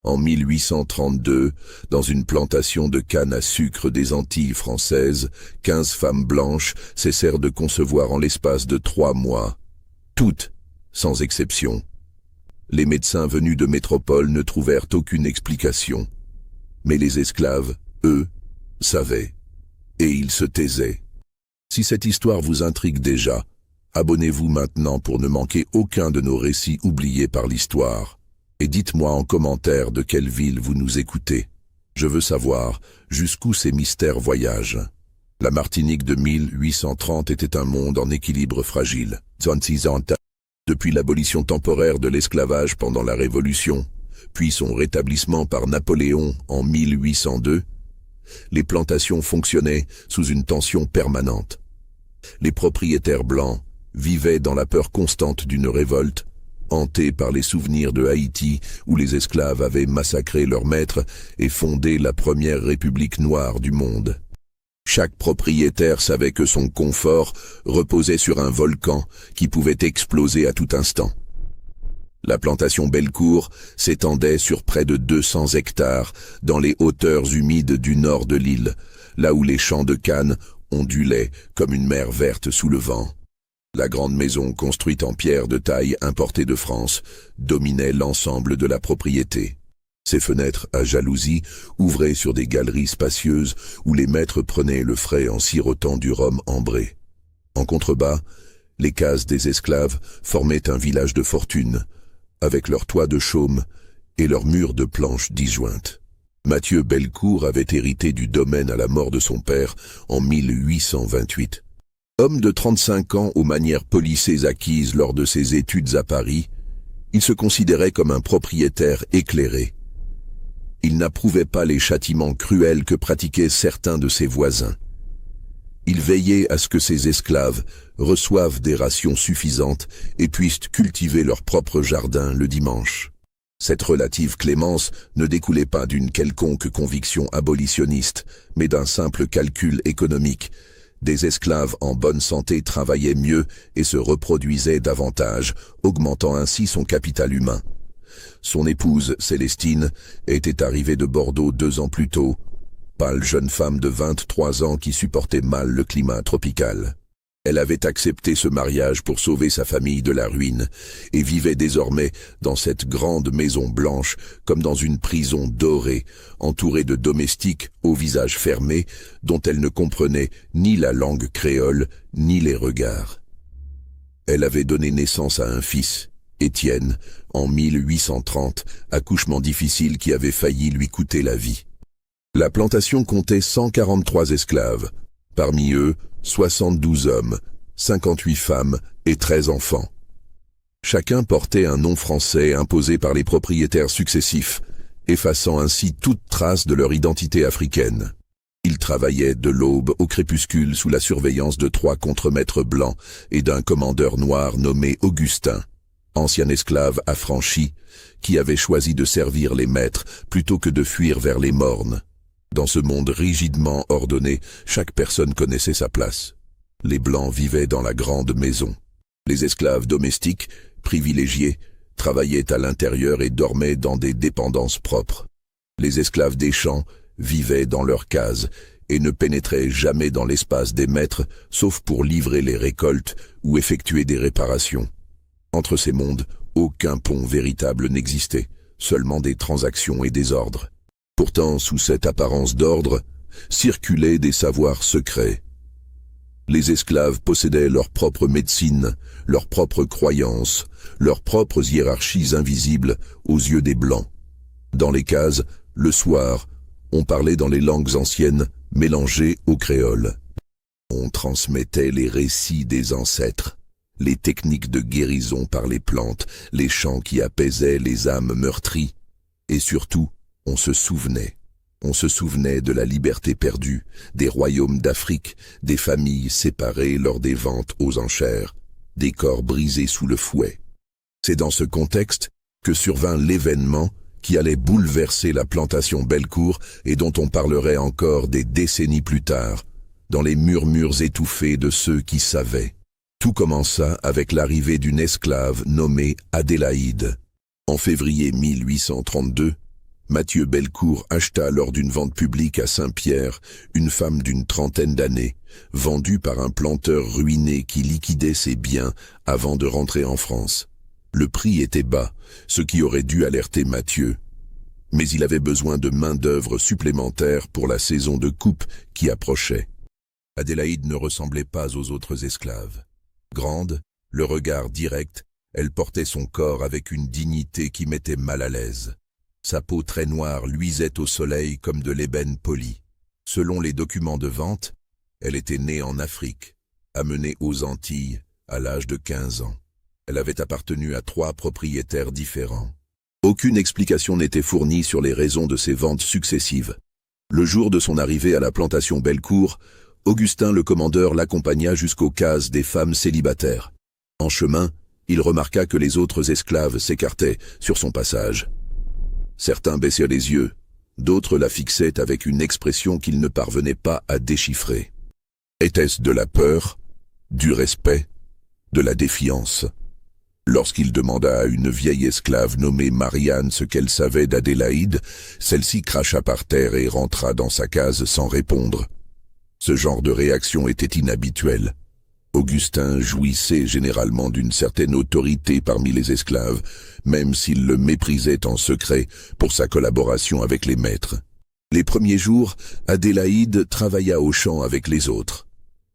En 1832, dans une plantation de canne à sucre des Antilles françaises, 15 femmes blanches cessèrent de concevoir en l'espace de 3 mois. Toutes, sans exception. Les médecins venus de métropole ne trouvèrent aucune explication. Mais les esclaves, eux, savaient. Et ils se taisaient. Si cette histoire vous intrigue déjà, abonnez-vous maintenant pour ne manquer aucun de nos récits oubliés par l'histoire. Et dites-moi en commentaire de quelle ville vous nous écoutez. Je veux savoir jusqu'où ces mystères voyagent. La Martinique de 1830 était un monde en équilibre fragile. Depuis l'abolition temporaire de l'esclavage pendant la Révolution, puis son rétablissement par Napoléon en 1802, les plantations fonctionnaient sous une tension permanente. Les propriétaires blancs vivaient dans la peur constante d'une révolte, hantés par les souvenirs de Haïti où les esclaves avaient massacré leurs maîtres et fondé la première république noire du monde. Chaque propriétaire savait que son confort reposait sur un volcan qui pouvait exploser à tout instant. La plantation Bellecour s'étendait sur près de 200 hectares dans les hauteurs humides du nord de l'île, là où les champs de canne ondulaient comme une mer verte sous le vent. La grande maison construite en pierre de taille importée de France dominait l'ensemble de la propriété. Ses fenêtres à jalousies ouvraient sur des galeries spacieuses où les maîtres prenaient le frais en sirotant du rhum ambré. En contrebas, les cases des esclaves formaient un village de fortune, avec leurs toits de chaume et leurs murs de planches disjointes. Mathieu Bellecour avait hérité du domaine à la mort de son père en 1828. Homme de 35 ans aux manières polissées acquises lors de ses études à Paris, il se considérait comme un propriétaire éclairé. Il n'approuvait pas les châtiments cruels que pratiquaient certains de ses voisins. Il veillait à ce que ses esclaves reçoivent des rations suffisantes et puissent cultiver leur propre jardin le dimanche. Cette relative clémence ne découlait pas d'une quelconque conviction abolitionniste, mais d'un simple calcul économique. Des esclaves en bonne santé travaillaient mieux et se reproduisaient davantage, augmentant ainsi son capital humain. Son épouse, Célestine, était arrivée de Bordeaux 2 ans plus tôt, pâle jeune femme de 23 ans qui supportait mal le climat tropical. Elle avait accepté ce mariage pour sauver sa famille de la ruine et vivait désormais dans cette grande maison blanche comme dans une prison dorée, entourée de domestiques au visage fermé dont elle ne comprenait ni la langue créole ni les regards. Elle avait donné naissance à un fils, Étienne, en 1830, accouchement difficile qui avait failli lui coûter la vie. La plantation comptait 143 esclaves, parmi eux 72 hommes, 58 femmes et 13 enfants. Chacun portait un nom français imposé par les propriétaires successifs, effaçant ainsi toute trace de leur identité africaine. Ils travaillaient de l'aube au crépuscule sous la surveillance de 3 contremaîtres blancs et d'un commandeur noir nommé Augustin, ancien esclave affranchi, qui avait choisi de servir les maîtres plutôt que de fuir vers les mornes. Dans ce monde rigidement ordonné, chaque personne connaissait sa place. Les Blancs vivaient dans la grande maison. Les esclaves domestiques, privilégiés, travaillaient à l'intérieur et dormaient dans des dépendances propres. Les esclaves des champs vivaient dans leurs cases et ne pénétraient jamais dans l'espace des maîtres, sauf pour livrer les récoltes ou effectuer des réparations. Entre ces mondes, aucun pont véritable n'existait, seulement des transactions et des ordres. Pourtant, sous cette apparence d'ordre, circulaient des savoirs secrets. Les esclaves possédaient leur propre médecine, leurs propres croyances, leurs propres hiérarchies invisibles aux yeux des Blancs. Dans les cases, le soir, on parlait dans les langues anciennes mélangées au créole. On transmettait les récits des ancêtres, les techniques de guérison par les plantes, les chants qui apaisaient les âmes meurtries, et surtout, on se souvenait de la liberté perdue, des royaumes d'Afrique, des familles séparées lors des ventes aux enchères, des corps brisés sous le fouet. C'est dans ce contexte que survint l'événement qui allait bouleverser la plantation Bellecour et dont on parlerait encore des décennies plus tard, dans les murmures étouffés de ceux qui savaient. Tout commença avec l'arrivée d'une esclave nommée Adélaïde. En février 1832, Mathieu Bellecour acheta lors d'une vente publique à Saint-Pierre une femme d'une trentaine d'années, vendue par un planteur ruiné qui liquidait ses biens avant de rentrer en France. Le prix était bas, ce qui aurait dû alerter Mathieu. Mais il avait besoin de main-d'œuvre supplémentaire pour la saison de coupe qui approchait. Adélaïde ne ressemblait pas aux autres esclaves. Grande, le regard direct, elle portait son corps avec une dignité qui mettait mal à l'aise. Sa peau très noire luisait au soleil comme de l'ébène poli. Selon les documents de vente, elle était née en Afrique, amenée aux Antilles à l'âge de 15 ans. Elle avait appartenu à 3 propriétaires différents. Aucune explication n'était fournie sur les raisons de ces ventes successives. Le jour de son arrivée à la plantation Bellecour, Augustin le commandeur l'accompagna jusqu'aux cases des femmes célibataires. En chemin, il remarqua que les autres esclaves s'écartaient sur son passage. Certains baissaient les yeux, d'autres la fixaient avec une expression qu'ils ne parvenaient pas à déchiffrer. Était-ce de la peur, du respect, de la défiance? Lorsqu'il demanda à une vieille esclave nommée Marianne ce qu'elle savait d'Adélaïde, celle-ci cracha par terre et rentra dans sa case sans répondre. Ce genre de réaction était inhabituel. Augustin jouissait généralement d'une certaine autorité parmi les esclaves, même s'il le méprisait en secret pour sa collaboration avec les maîtres. Les premiers jours, Adélaïde travailla au champ avec les autres.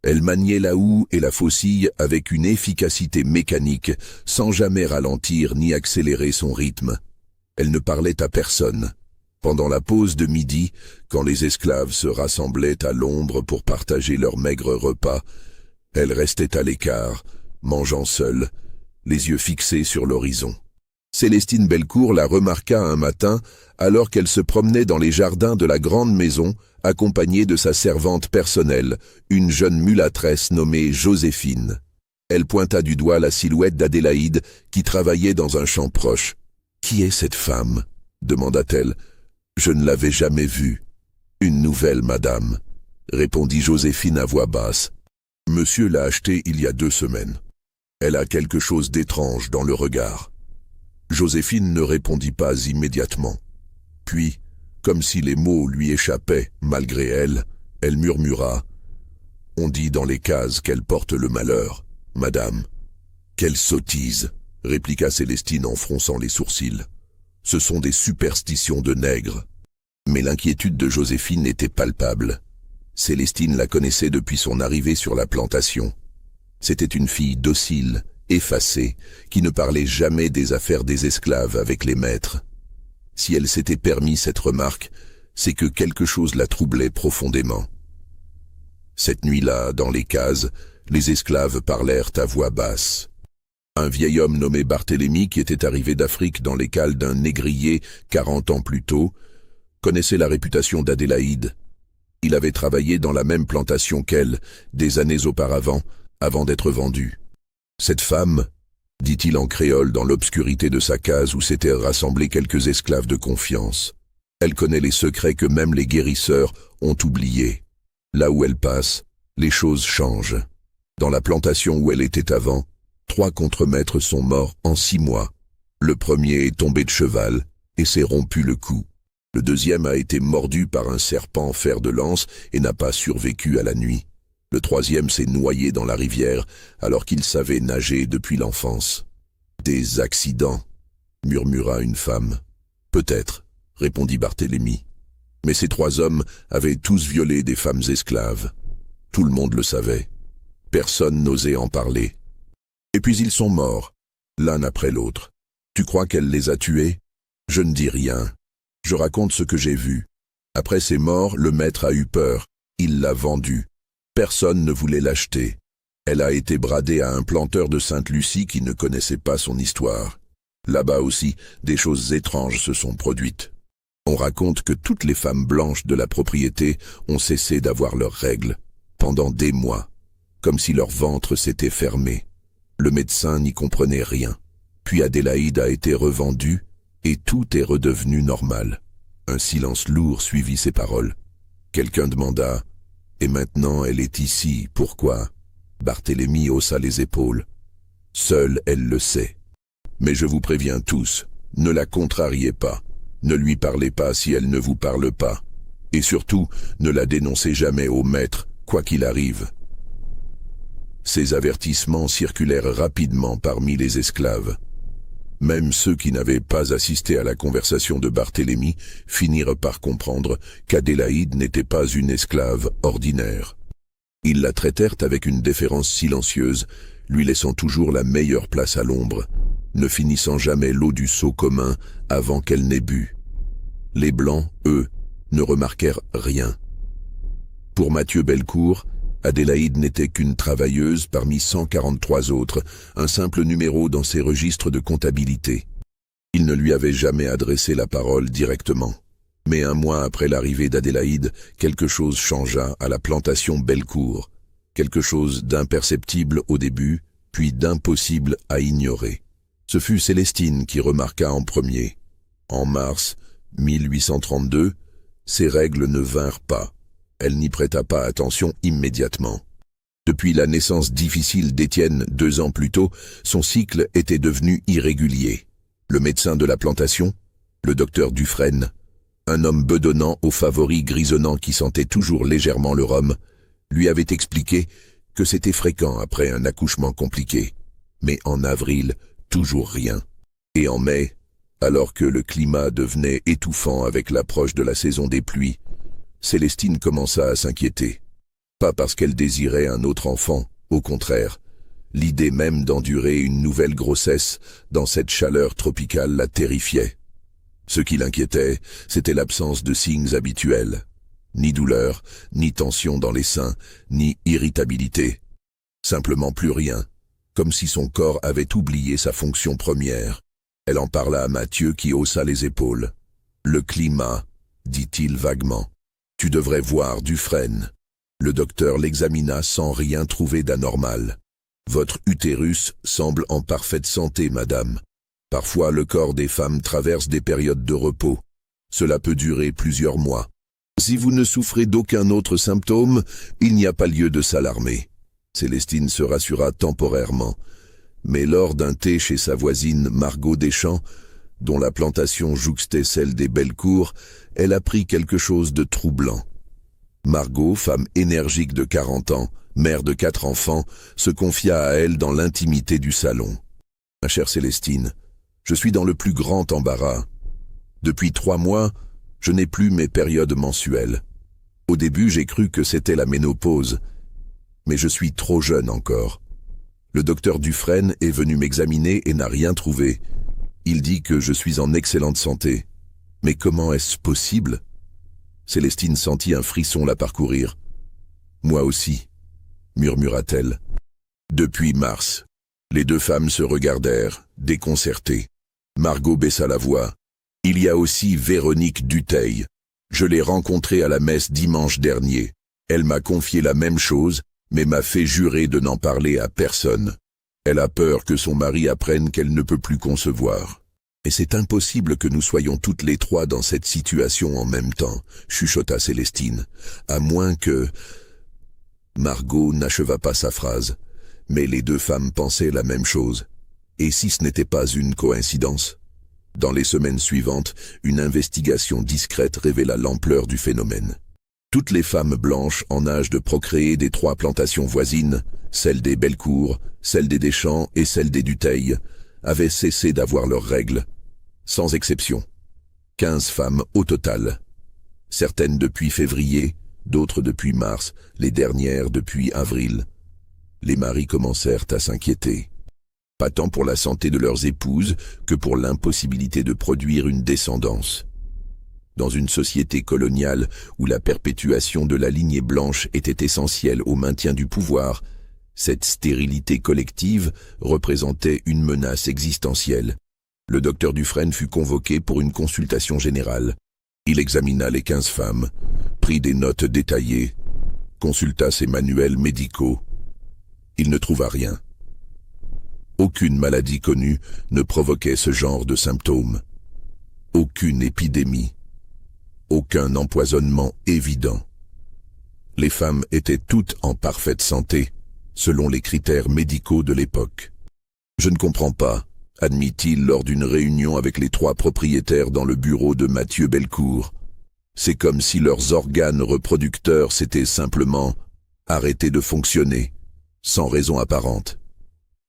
Elle maniait la houe et la faucille avec une efficacité mécanique, sans jamais ralentir ni accélérer son rythme. Elle ne parlait à personne. Pendant la pause de midi, quand les esclaves se rassemblaient à l'ombre pour partager leur maigre repas, elle restait à l'écart, mangeant seule, les yeux fixés sur l'horizon. Célestine Bellecour la remarqua un matin alors qu'elle se promenait dans les jardins de la grande maison, accompagnée de sa servante personnelle, une jeune mulâtresse nommée Joséphine. Elle pointa du doigt la silhouette d'Adélaïde qui travaillait dans un champ proche. « Qui est cette femme ?» demanda-t-elle. « Je ne l'avais jamais vue. »« Une nouvelle, madame, » répondit Joséphine à voix basse. « Monsieur l'a achetée il y a 2 semaines. Elle a quelque chose d'étrange dans le regard. » Joséphine ne répondit pas immédiatement. Puis, comme si les mots lui échappaient malgré elle, elle murmura « On dit dans les cases qu'elle porte le malheur, madame. »« Quelle sottise !» répliqua Célestine en fronçant les sourcils. « Ce sont des superstitions de nègres. » Mais l'inquiétude de Joséphine était palpable. Célestine la connaissait depuis son arrivée sur la plantation. C'était une fille docile, effacée, qui ne parlait jamais des affaires des esclaves avec les maîtres. Si elle s'était permis cette remarque, c'est que quelque chose la troublait profondément. Cette nuit-là, dans les cases, les esclaves parlèrent à voix basse. Un vieil homme nommé Barthélemy, qui était arrivé d'Afrique dans les cales d'un négrier 40 ans plus tôt, connaissait la réputation d'Adélaïde. Il avait travaillé dans la même plantation qu'elle, des années auparavant, avant d'être vendu. Cette femme, dit-il en créole dans l'obscurité de sa case où s'étaient rassemblés quelques esclaves de confiance. Elle connaît les secrets que même les guérisseurs ont oubliés. Là où elle passe, les choses changent. Dans la plantation où elle était avant, 3 contremaîtres sont morts en 6 mois. Le premier est tombé de cheval et s'est rompu le cou. Le deuxième a été mordu par un serpent fer de lance et n'a pas survécu à la nuit. Le troisième s'est noyé dans la rivière alors qu'il savait nager depuis l'enfance. « Des accidents » murmura une femme. « Peut-être » répondit Barthélemy. Mais ces 3 hommes avaient tous violé des femmes esclaves. Tout le monde le savait. Personne n'osait en parler. Et puis ils sont morts, l'un après l'autre. Tu crois qu'elle les a tués? Je ne dis rien. Je raconte ce que j'ai vu. Après ses morts, le maître a eu peur. Il l'a vendue. Personne ne voulait l'acheter. Elle a été bradée à un planteur de Sainte-Lucie qui ne connaissait pas son histoire. Là-bas aussi, des choses étranges se sont produites. On raconte que toutes les femmes blanches de la propriété ont cessé d'avoir leurs règles, pendant des mois, comme si leur ventre s'était fermé. Le médecin n'y comprenait rien. Puis Adélaïde a été revendue, et tout est redevenu normal. Un silence lourd suivit ces paroles. Quelqu'un demanda « Et maintenant elle est ici, pourquoi ?» Barthélemy haussa les épaules. « Seule elle le sait. Mais je vous préviens tous, ne la contrariez pas. Ne lui parlez pas si elle ne vous parle pas. Et surtout, ne la dénoncez jamais au maître, quoi qu'il arrive. » Ces avertissements circulèrent rapidement parmi les esclaves. Même ceux qui n'avaient pas assisté à la conversation de Barthélemy finirent par comprendre qu'Adélaïde n'était pas une esclave ordinaire. Ils la traitèrent avec une déférence silencieuse, lui laissant toujours la meilleure place à l'ombre, ne finissant jamais l'eau du seau commun avant qu'elle n'ait bu. Les Blancs, eux, ne remarquèrent rien. Pour Mathieu Bellecour, Adélaïde n'était qu'une travailleuse parmi 143 autres, un simple numéro dans ses registres de comptabilité. Il ne lui avait jamais adressé la parole directement. Mais un mois après l'arrivée d'Adélaïde, quelque chose changea à la plantation Bellecour. Quelque chose d'imperceptible au début, puis d'impossible à ignorer. Ce fut Célestine qui remarqua en premier. En mars 1832, ses règles ne vinrent pas. Elle n'y prêta pas attention immédiatement. Depuis la naissance difficile d'Étienne 2 ans plus tôt, son cycle était devenu irrégulier. Le médecin de la plantation, le docteur Dufresne, un homme bedonnant aux favoris grisonnants qui sentait toujours légèrement le rhum, lui avait expliqué que c'était fréquent après un accouchement compliqué. Mais en avril, toujours rien. Et en mai, alors que le climat devenait étouffant avec l'approche de la saison des pluies, Célestine commença à s'inquiéter. Pas parce qu'elle désirait un autre enfant, au contraire. L'idée même d'endurer une nouvelle grossesse dans cette chaleur tropicale la terrifiait. Ce qui l'inquiétait, c'était l'absence de signes habituels. Ni douleur, ni tension dans les seins, ni irritabilité. Simplement plus rien, comme si son corps avait oublié sa fonction première. Elle en parla à Mathieu qui haussa les épaules. « Le climat, dit-il vaguement. Tu devrais voir Dufresne. » Le docteur l'examina sans rien trouver d'anormal. « Votre utérus semble en parfaite santé, madame. Parfois, le corps des femmes traverse des périodes de repos. Cela peut durer plusieurs mois. Si vous ne souffrez d'aucun autre symptôme, il n'y a pas lieu de s'alarmer. » Célestine se rassura temporairement. Mais lors d'un thé chez sa voisine Margot Deschamps, dont la plantation jouxtait celle des Bellecour, elle apprit quelque chose de troublant. Margot, femme énergique de 40 ans, mère de 4 enfants, se confia à elle dans l'intimité du salon. « Ma chère Célestine, je suis dans le plus grand embarras. Depuis 3 mois, je n'ai plus mes périodes mensuelles. Au début, j'ai cru que c'était la ménopause, mais je suis trop jeune encore. Le docteur Dufresne est venu m'examiner et n'a rien trouvé. Il dit que je suis en excellente santé. Mais comment est-ce possible ?» Célestine sentit un frisson la parcourir. « Moi aussi, » murmura-t-elle. Depuis mars, les 2 femmes se regardèrent, déconcertées. Margot baissa la voix. « Il y a aussi Véronique Dutheil. Je l'ai rencontrée à la messe dimanche dernier. Elle m'a confié la même chose, mais m'a fait jurer de n'en parler à personne. Elle a peur que son mari apprenne qu'elle ne peut plus concevoir. Et c'est impossible que nous soyons toutes les 3 dans cette situation en même temps, chuchota Célestine, à moins que... » Margot n'acheva pas sa phrase, mais les 2 femmes pensaient la même chose. Et si ce n'était pas une coïncidence? Dans les semaines suivantes, une investigation discrète révéla l'ampleur du phénomène. Toutes les femmes blanches en âge de procréer des 3 plantations voisines, celle des Bellecour, celle des Deschamps et celle des Dutheil, avaient cessé d'avoir leurs règles, sans exception. 15 femmes au total. Certaines depuis février, d'autres depuis mars, les dernières depuis avril. Les maris commencèrent à s'inquiéter. Pas tant pour la santé de leurs épouses que pour l'impossibilité de produire une descendance. Dans une société coloniale où la perpétuation de la lignée blanche était essentielle au maintien du pouvoir, cette stérilité collective représentait une menace existentielle. Le docteur Dufresne fut convoqué pour une consultation générale. Il examina les 15 femmes, prit des notes détaillées, consulta ses manuels médicaux. Il ne trouva rien. Aucune maladie connue ne provoquait ce genre de symptômes. Aucune épidémie. Aucun empoisonnement évident. Les femmes étaient toutes en parfaite santé, selon les critères médicaux de l'époque. « Je ne comprends pas », admit-il lors d'une réunion avec les 3 propriétaires dans le bureau de Mathieu Bellecour. C'est comme si leurs organes reproducteurs s'étaient simplement arrêtés de fonctionner, sans raison apparente.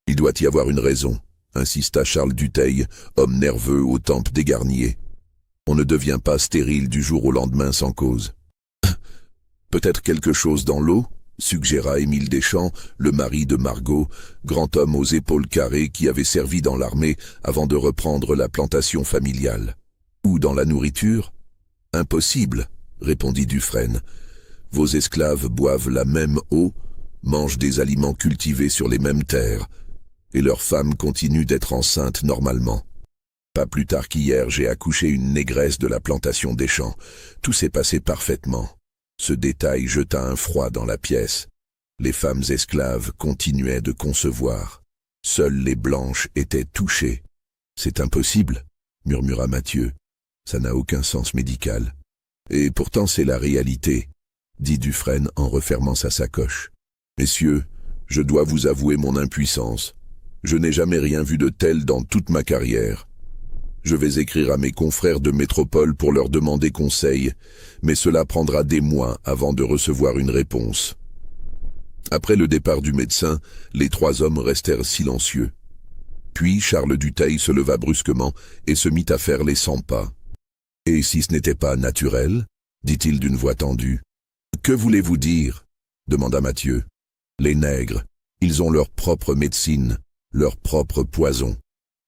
Il doit y avoir une raison, insista Charles Dutheil, homme nerveux aux tempes dégarnies. On ne devient pas stérile du jour au lendemain sans cause. Peut-être quelque chose dans l'eau, suggéra Émile Deschamps, le mari de Margot, grand homme aux épaules carrées qui avait servi dans l'armée avant de reprendre la plantation familiale. Ou dans la nourriture? Impossible, répondit Dufresne. Vos esclaves boivent la même eau, mangent des aliments cultivés sur les mêmes terres, et leurs femmes continuent d'être enceintes normalement. Pas plus tard qu'hier, j'ai accouché une négresse de la plantation Deschamps. Tout s'est passé parfaitement. Ce détail jeta un froid dans la pièce. Les femmes esclaves continuaient de concevoir. Seules les blanches étaient touchées. C'est impossible, murmura Mathieu. Ça n'a aucun sens médical. Et pourtant c'est la réalité, dit Dufresne en refermant sa sacoche. Messieurs, je dois vous avouer mon impuissance. Je n'ai jamais rien vu de tel dans toute ma carrière. Je vais écrire à mes confrères de métropole pour leur demander conseil, mais cela prendra des mois avant de recevoir une réponse. Après le départ du médecin, les 3 hommes restèrent silencieux. Puis Charles Dutheil se leva brusquement et se mit à faire les 100 pas. « Et si ce n'était pas naturel ?» dit-il d'une voix tendue. « Que voulez-vous dire ?» demanda Mathieu. « Les nègres, ils ont leur propre médecine, leur propre poison.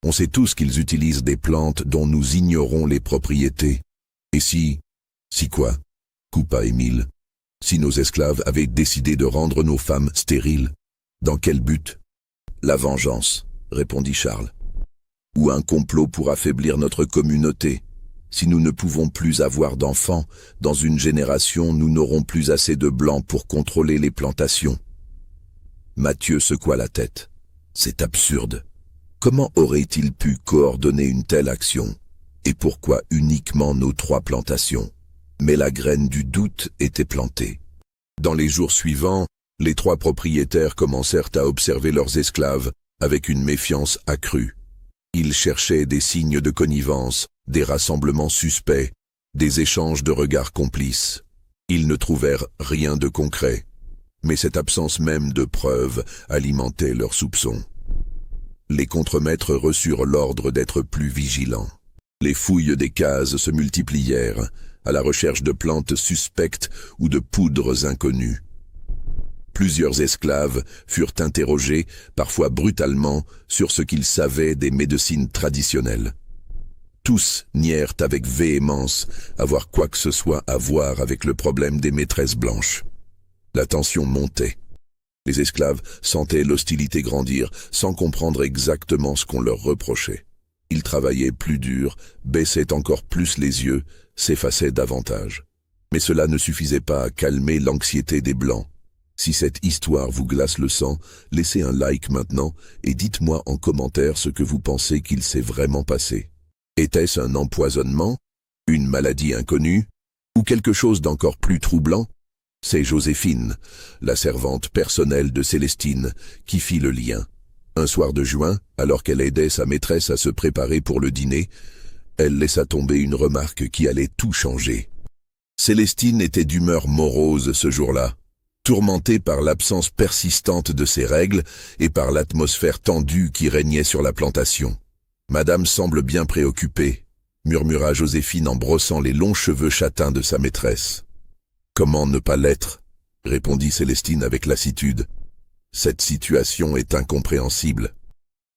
On sait tous qu'ils utilisent des plantes dont nous ignorons les propriétés. Et si quoi? Coupa Émile. Si nos esclaves avaient décidé de rendre nos femmes stériles, dans quel but? La vengeance, répondit Charles. Ou un complot pour affaiblir notre communauté. Si nous ne pouvons plus avoir d'enfants, dans une génération, nous n'aurons plus assez de blancs pour contrôler les plantations. Mathieu secoua la tête. C'est absurde. Comment aurait-il pu coordonner une telle action? Et pourquoi uniquement nos 3 plantations? Mais la graine du doute était plantée. Dans les jours suivants, les 3 propriétaires commencèrent à observer leurs esclaves avec une méfiance accrue. Ils cherchaient des signes de connivence, des rassemblements suspects, des échanges de regards complices. Ils ne trouvèrent rien de concret, mais cette absence même de preuves alimentait leurs soupçons. Les contremaîtres reçurent l'ordre d'être plus vigilants. Les fouilles des cases se multiplièrent, à la recherche de plantes suspectes ou de poudres inconnues. Plusieurs esclaves furent interrogés, parfois brutalement, sur ce qu'ils savaient des médecines traditionnelles. Tous nièrent avec véhémence avoir quoi que ce soit à voir avec le problème des maîtresses blanches. La tension montait. Les esclaves sentaient l'hostilité grandir sans comprendre exactement ce qu'on leur reprochait. Ils travaillaient plus dur, baissaient encore plus les yeux, s'effaçaient davantage. Mais cela ne suffisait pas à calmer l'anxiété des Blancs. Si cette histoire vous glace le sang, laissez un like maintenant et dites-moi en commentaire ce que vous pensez qu'il s'est vraiment passé. Était-ce un empoisonnement, une maladie inconnue, ou quelque chose d'encore plus troublant? C'est Joséphine, la servante personnelle de Célestine, qui fit le lien. Un soir de juin, alors qu'elle aidait sa maîtresse à se préparer pour le dîner, elle laissa tomber une remarque qui allait tout changer. Célestine était d'humeur morose ce jour-là, tourmentée par l'absence persistante de ses règles et par l'atmosphère tendue qui régnait sur la plantation. « Madame semble bien préoccupée », murmura Joséphine en brossant les longs cheveux châtains de sa maîtresse. « Comment ne pas l'être ?» répondit Célestine avec lassitude. « Cette situation est incompréhensible. »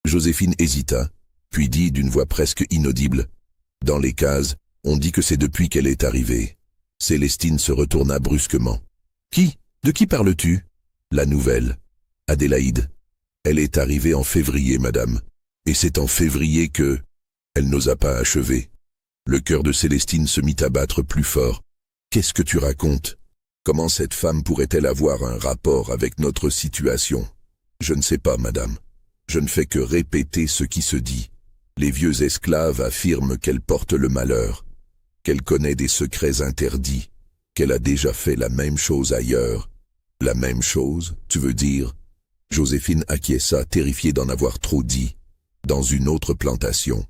Joséphine hésita, puis dit d'une voix presque inaudible. « Dans les cases, on dit que c'est depuis qu'elle est arrivée. » Célestine se retourna brusquement. « Qui? De qui parles-tu » ? « La nouvelle. Adélaïde. Elle est arrivée en février, madame. Et c'est en février que... » Elle n'osa pas achever. Le cœur de Célestine se mit à battre plus fort. « Qu'est-ce que tu racontes? Comment cette femme pourrait-elle avoir un rapport avec notre situation? » « Je ne sais pas, madame. Je ne fais que répéter ce qui se dit. Les vieux esclaves affirment qu'elle porte le malheur, qu'elle connaît des secrets interdits, qu'elle a déjà fait la même chose ailleurs. » « La même chose, tu veux dire ?» Joséphine acquiesça, terrifiée d'en avoir trop dit. Dans une autre plantation,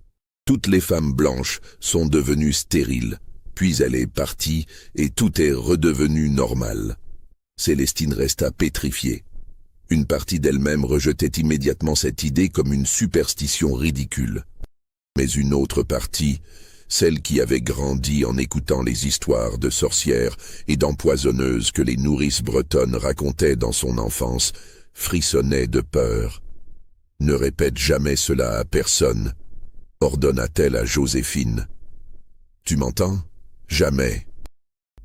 toutes les femmes blanches sont devenues stériles, puis elle est partie et tout est redevenu normal. Célestine resta pétrifiée. Une partie d'elle-même rejetait immédiatement cette idée comme une superstition ridicule. Mais une autre partie, celle qui avait grandi en écoutant les histoires de sorcières et d'empoisonneuses que les nourrices bretonnes racontaient dans son enfance, frissonnait de peur. « Ne répète jamais cela à personne », ordonna-t-elle à Joséphine. « Tu m'entends? Jamais. »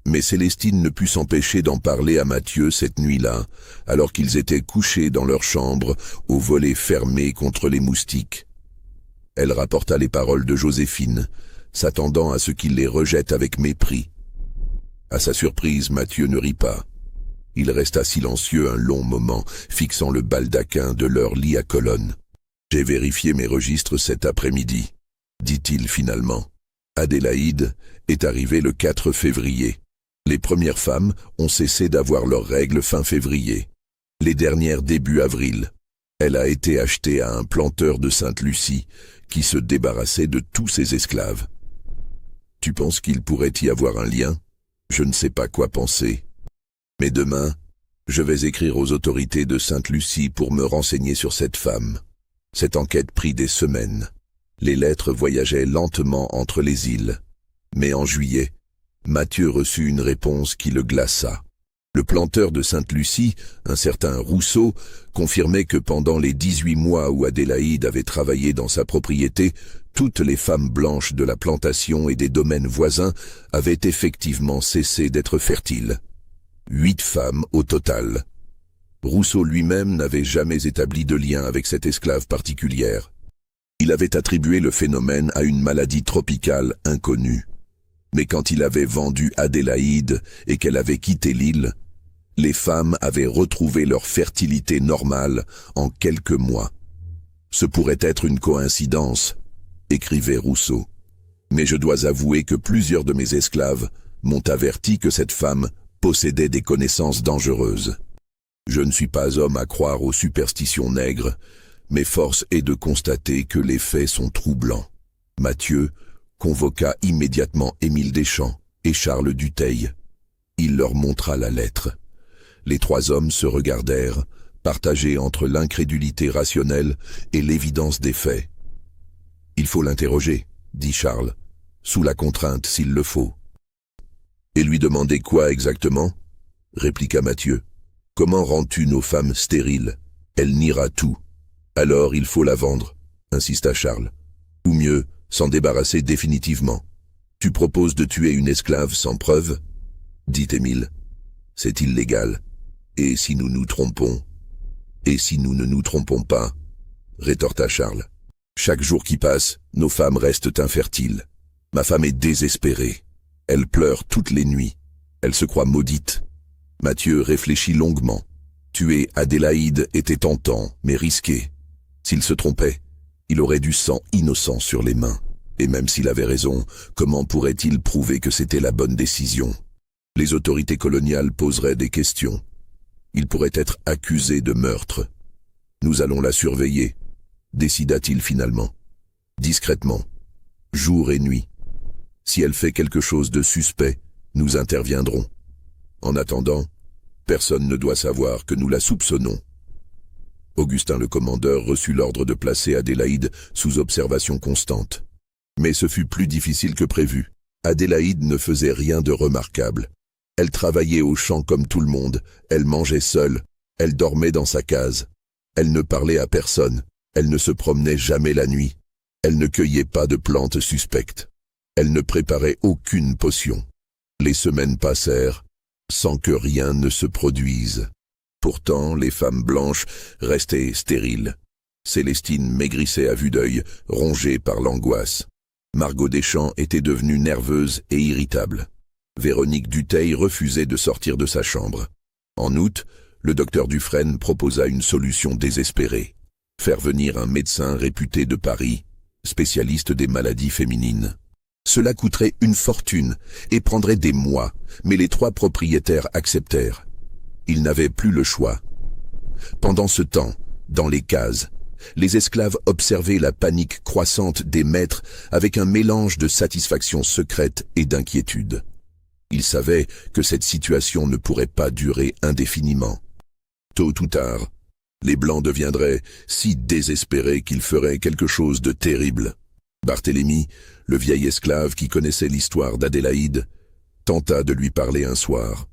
Mais Célestine ne put s'empêcher d'en parler à Mathieu cette nuit-là, alors qu'ils étaient couchés dans leur chambre, au volet fermé contre les moustiques. Elle rapporta les paroles de Joséphine, s'attendant à ce qu'il les rejette avec mépris. À sa surprise, Mathieu ne rit pas. Il resta silencieux un long moment, fixant le baldaquin de leur lit à colonnes. « J'ai vérifié mes registres cet après-midi, » dit-il finalement. Adélaïde est arrivée le 4 février. Les premières femmes ont cessé d'avoir leurs règles fin février. Les dernières début avril. Elle a été achetée à un planteur de Sainte-Lucie qui se débarrassait de tous ses esclaves. Tu penses qu'il pourrait y avoir un lien? Je ne sais pas quoi penser. Mais demain, je vais écrire aux autorités de Sainte-Lucie pour me renseigner sur cette femme. Cette enquête prit des semaines. Les lettres voyageaient lentement entre les îles. Mais en juillet, Mathieu reçut une réponse qui le glaça. Le planteur de Sainte-Lucie, un certain Rousseau, confirmait que pendant les 18 mois où Adélaïde avait travaillé dans sa propriété, toutes les femmes blanches de la plantation et des domaines voisins avaient effectivement cessé d'être fertiles. 8 femmes au total. Rousseau lui-même n'avait jamais établi de lien avec cette esclave particulière. Il avait attribué le phénomène à une maladie tropicale inconnue. Mais quand il avait vendu Adélaïde et qu'elle avait quitté l'île, les femmes avaient retrouvé leur fertilité normale en quelques mois. Ce pourrait être une coïncidence, écrivait Rousseau. Mais je dois avouer que plusieurs de mes esclaves m'ont averti que cette femme possédait des connaissances dangereuses. Je ne suis pas homme à croire aux superstitions nègres, mais force est de constater que les faits sont troublants. Mathieu convoqua immédiatement Émile Deschamps et Charles Dutheil. Il leur montra la lettre. Les 3 hommes se regardèrent, partagés entre l'incrédulité rationnelle et l'évidence des faits. « Il faut l'interroger, » dit Charles, « sous la contrainte s'il le faut. »« Et lui demander quoi exactement ?» répliqua Mathieu. « Comment rends-tu nos femmes stériles? Elle niera tout. »« Alors il faut la vendre, » insista Charles. « Ou mieux, s'en débarrasser définitivement. Tu proposes de tuer une esclave sans preuve ?» dit Émile. « C'est illégal. Et si nous nous trompons? Et si nous ne nous trompons pas ?» rétorqua Charles. « Chaque jour qui passe, nos femmes restent infertiles. Ma femme est désespérée. Elle pleure toutes les nuits. Elle se croit maudite. » Mathieu réfléchit longuement. Tuer Adélaïde était tentant, mais risqué. S'il se trompait, il aurait du sang innocent sur les mains. Et même s'il avait raison, comment pourrait-il prouver que c'était la bonne décision? Les autorités coloniales poseraient des questions. Il pourrait être accusé de meurtre. Nous allons la surveiller, décida-t-il finalement. Discrètement, jour et nuit. Si elle fait quelque chose de suspect, nous interviendrons. En attendant, personne ne doit savoir que nous la soupçonnons. Augustin le commandeur reçut l'ordre de placer Adélaïde sous observation constante. Mais ce fut plus difficile que prévu. Adélaïde ne faisait rien de remarquable. Elle travaillait au champ comme tout le monde, elle mangeait seule, elle dormait dans sa case. Elle ne parlait à personne, elle ne se promenait jamais la nuit. Elle ne cueillait pas de plantes suspectes. Elle ne préparait aucune potion. Les semaines passèrent sans que rien ne se produise. Pourtant, les femmes blanches restaient stériles. Célestine maigrissait à vue d'œil, rongée par l'angoisse. Margot Deschamps était devenue nerveuse et irritable. Véronique Dutheil refusait de sortir de sa chambre. En août, le docteur Dufresne proposa une solution désespérée. Faire venir un médecin réputé de Paris, spécialiste des maladies féminines. Cela coûterait une fortune et prendrait des mois, mais les 3 propriétaires acceptèrent. Ils n'avaient plus le choix. Pendant ce temps, dans les cases, Les esclaves observaient la panique croissante des maîtres avec un mélange de satisfaction secrète et d'inquiétude. Ils savaient que cette situation ne pourrait pas durer indéfiniment. Tôt ou tard, les Blancs deviendraient si désespérés qu'ils feraient quelque chose de terrible. Barthélemy, le vieil esclave qui connaissait l'histoire d'Adélaïde, tenta de lui parler un soir.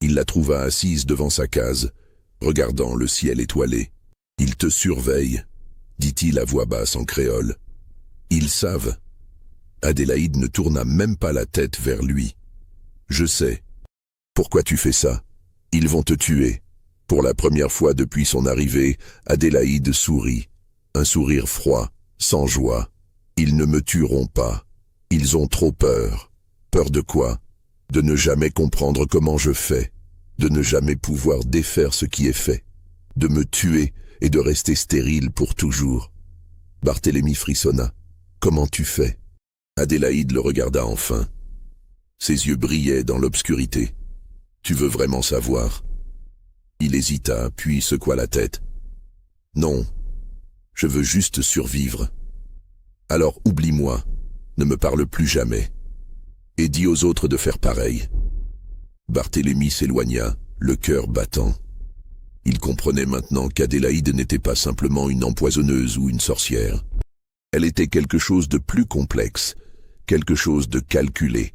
Il la trouva assise devant sa case, regardant le ciel étoilé. « Ils te surveillent », dit-il à voix basse en créole. « Ils savent. » Adélaïde ne tourna même pas la tête vers lui. « Je sais. Pourquoi tu fais ça? Ils vont te tuer. » Pour la première fois depuis son arrivée, Adélaïde sourit. Un sourire froid, sans joie. « Ils ne me tueront pas. Ils ont trop peur. » Peur de quoi? De ne jamais comprendre comment je fais. De ne jamais pouvoir défaire ce qui est fait. De me tuer et de rester stérile pour toujours. Barthélemy frissonna. « Comment tu fais ?» Adélaïde le regarda enfin. Ses yeux brillaient dans l'obscurité. « Tu veux vraiment savoir ?» Il hésita, puis secoua la tête. « Non, je veux juste survivre. Alors oublie-moi, ne me parle plus jamais. Et dis aux autres de faire pareil. » Barthélemy s'éloigna, le cœur battant. Il comprenait maintenant qu'Adélaïde n'était pas simplement une empoisonneuse ou une sorcière. Elle était quelque chose de plus complexe, quelque chose de calculé,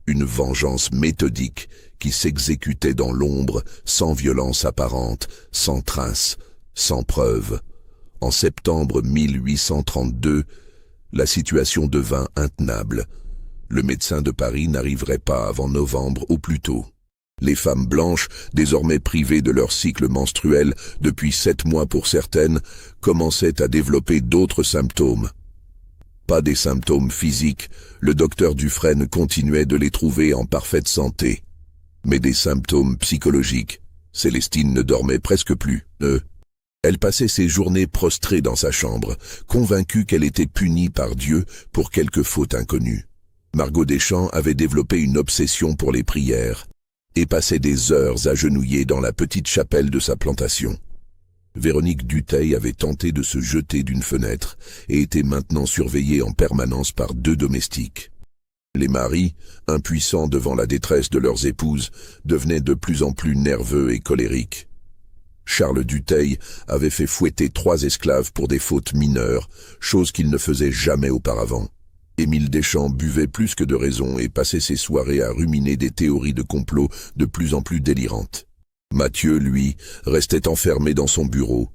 une vengeance méthodique qui s'exécutait dans l'ombre, sans violence apparente, sans trace, sans preuve. En septembre 1832, la situation devint intenable. Le médecin de Paris n'arriverait pas avant novembre au plus tôt. Les femmes blanches, désormais privées de leur cycle menstruel depuis 7 mois pour certaines, commençaient à développer d'autres symptômes. Pas des symptômes physiques, le docteur Dufresne continuait de les trouver en parfaite santé. Mais des symptômes psychologiques. Célestine ne dormait presque plus. Elle passait ses journées prostrée dans sa chambre, convaincue qu'elle était punie par Dieu pour quelque faute inconnue. Margot Deschamps avait développé une obsession pour les prières et passait des heures agenouillée dans la petite chapelle de sa plantation. Véronique Dutheil avait tenté de se jeter d'une fenêtre et était maintenant surveillée en permanence par 2 domestiques. Les maris, impuissants devant la détresse de leurs épouses, devenaient de plus en plus nerveux et colériques. Charles Dutheil avait fait fouetter 3 esclaves pour des fautes mineures, chose qu'il ne faisait jamais auparavant. Émile Deschamps buvait plus que de raison et passait ses soirées à ruminer des théories de complot de plus en plus délirantes. Mathieu, lui, restait enfermé dans son bureau,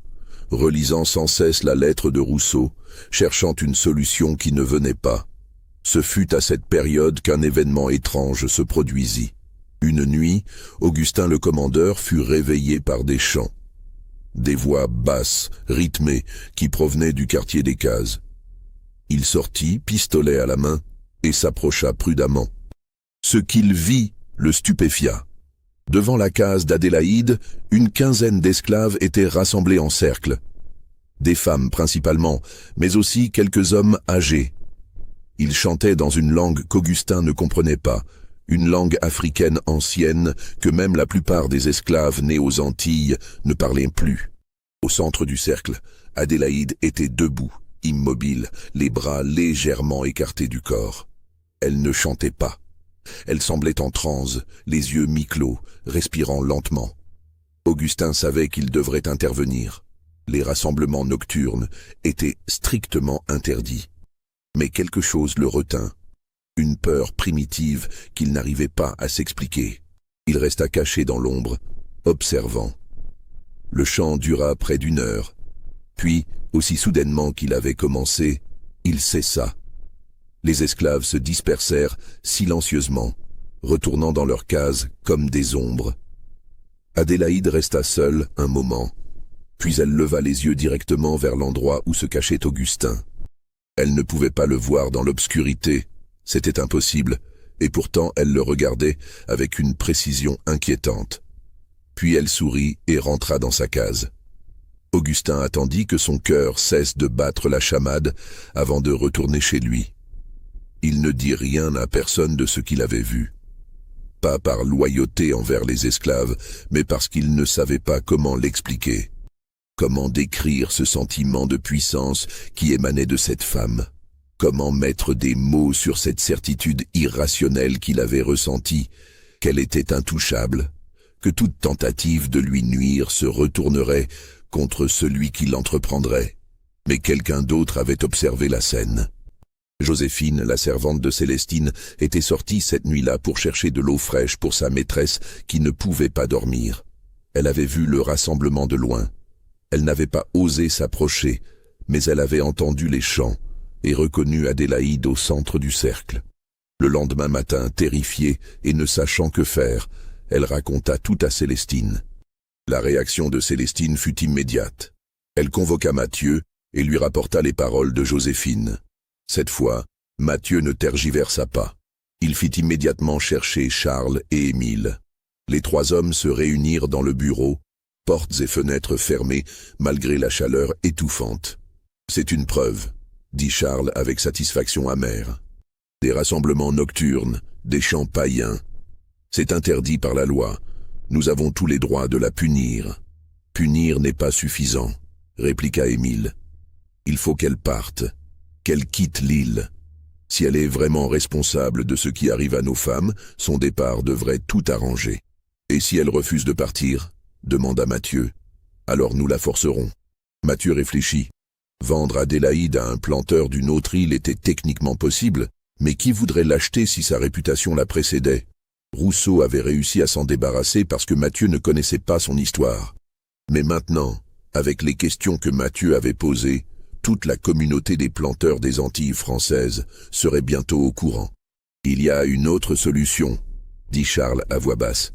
relisant sans cesse la lettre de Rousseau, cherchant une solution qui ne venait pas. Ce fut à cette période qu'un événement étrange se produisit. Une nuit, Augustin le commandeur fut réveillé par des chants. Des voix basses, rythmées, qui provenaient du quartier des Cases. Il sortit, pistolet à la main, et s'approcha prudemment. Ce qu'il vit le stupéfia. Devant la case d'Adélaïde, une quinzaine d'esclaves étaient rassemblés en cercle. Des femmes principalement, mais aussi quelques hommes âgés. Ils chantaient dans une langue qu'Augustin ne comprenait pas, une langue africaine ancienne que même la plupart des esclaves nés aux Antilles ne parlaient plus. Au centre du cercle, Adélaïde était debout, immobile, les bras légèrement écartés du corps. Elle ne chantait pas. Elle semblait en transe, les yeux mi-clos, respirant lentement. Augustin savait qu'il devrait intervenir. Les rassemblements nocturnes étaient strictement interdits. Mais quelque chose le retint. Une peur primitive qu'il n'arrivait pas à s'expliquer. Il resta caché dans l'ombre, observant. Le chant dura près d'1 heure. Puis, aussi soudainement qu'il avait commencé, il cessa. Les esclaves se dispersèrent silencieusement, retournant dans leurs cases comme des ombres. Adélaïde resta seule un moment, puis elle leva les yeux directement vers l'endroit où se cachait Augustin. Elle ne pouvait pas le voir dans l'obscurité, c'était impossible, et pourtant elle le regardait avec une précision inquiétante. Puis elle sourit et rentra dans sa case. Augustin attendit que son cœur cesse de battre la chamade avant de retourner chez lui. Il ne dit rien à personne de ce qu'il avait vu. Pas par loyauté envers les esclaves, mais parce qu'il ne savait pas comment l'expliquer. Comment décrire ce sentiment de puissance qui émanait de cette femme? Comment mettre des mots sur cette certitude irrationnelle qu'il avait ressentie, qu'elle était intouchable, que toute tentative de lui nuire se retournerait contre celui qui l'entreprendrait? Mais quelqu'un d'autre avait observé la scène. Joséphine, la servante de Célestine, était sortie cette nuit-là pour chercher de l'eau fraîche pour sa maîtresse qui ne pouvait pas dormir. Elle avait vu le rassemblement de loin. Elle n'avait pas osé s'approcher, mais elle avait entendu les chants et reconnu Adélaïde au centre du cercle. Le lendemain matin, terrifiée et ne sachant que faire, elle raconta tout à Célestine. La réaction de Célestine fut immédiate. Elle convoqua Mathieu et lui rapporta les paroles de Joséphine. Cette fois, Mathieu ne tergiversa pas. Il fit immédiatement chercher Charles et Émile. Les trois hommes se réunirent dans le bureau, portes et fenêtres fermées, malgré la chaleur étouffante. « C'est une preuve », dit Charles avec satisfaction amère. « Des rassemblements nocturnes, des chants païens. C'est interdit par la loi. Nous avons tous les droits de la punir. »« Punir n'est pas suffisant, » répliqua Émile. « Il faut qu'elle parte, qu'elle quitte l'île. Si elle est vraiment responsable de ce qui arrive à nos femmes, son départ devrait tout arranger. Et si elle refuse de partir, demanda Mathieu, alors nous la forcerons. » Mathieu réfléchit. Vendre Adélaïde à un planteur d'une autre île était techniquement possible, mais qui voudrait l'acheter si sa réputation la précédait? Rousseau avait réussi à s'en débarrasser parce que Mathieu ne connaissait pas son histoire. Mais maintenant, avec les questions que Mathieu avait posées, toute la communauté des planteurs des Antilles françaises serait bientôt au courant. « Il y a une autre solution, » dit Charles à voix basse.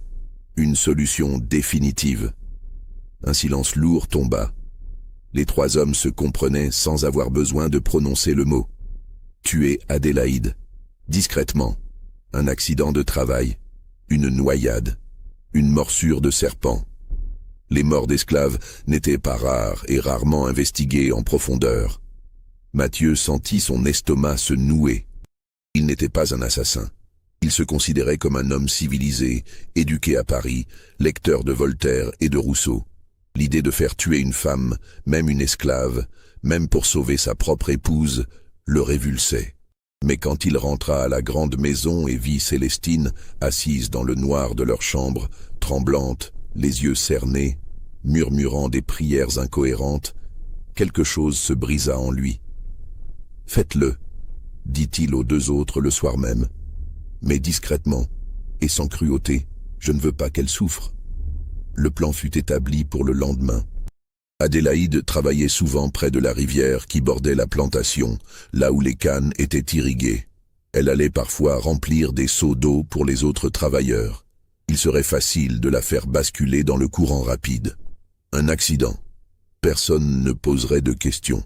« Une solution définitive. » Un silence lourd tomba. Les trois hommes se comprenaient sans avoir besoin de prononcer le mot. Tuer Adélaïde, discrètement. Un accident de travail, une noyade, une morsure de serpent. Les morts d'esclaves n'étaient pas rares et rarement investiguées en profondeur. Mathieu sentit son estomac se nouer. Il n'était pas un assassin. Il se considérait comme un homme civilisé, éduqué à Paris, lecteur de Voltaire et de Rousseau. L'idée de faire tuer une femme, même une esclave, même pour sauver sa propre épouse, le révulsait. Mais quand il rentra à la grande maison et vit Célestine assise dans le noir de leur chambre, tremblante, les yeux cernés, murmurant des prières incohérentes, quelque chose se brisa en lui. « Faites-le », dit-il aux deux autres le soir même, mais discrètement et sans cruauté, je ne veux pas qu'elle souffre. Le plan fut établi pour le lendemain. Adélaïde travaillait souvent près de la rivière qui bordait la plantation, là où les cannes étaient irriguées. Elle allait parfois remplir des seaux d'eau pour les autres travailleurs. Il serait facile de la faire basculer dans le courant rapide. Un accident. Personne ne poserait de questions.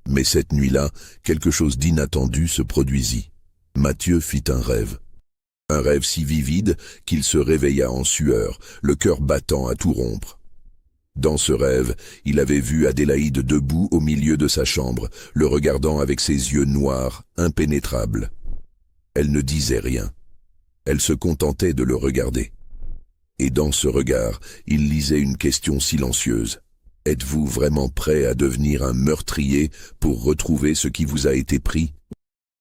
Mais cette nuit-là, quelque chose d'inattendu se produisit. Mathieu fit un rêve. Un rêve si vivide qu'il se réveilla en sueur, le cœur battant à tout rompre. Dans ce rêve, il avait vu Adélaïde debout au milieu de sa chambre, le regardant avec ses yeux noirs, impénétrables. Elle ne disait rien. Elle se contentait de le regarder. Et dans ce regard, il lisait une question silencieuse. « Êtes-vous vraiment prêt à devenir un meurtrier pour retrouver ce qui vous a été pris ?»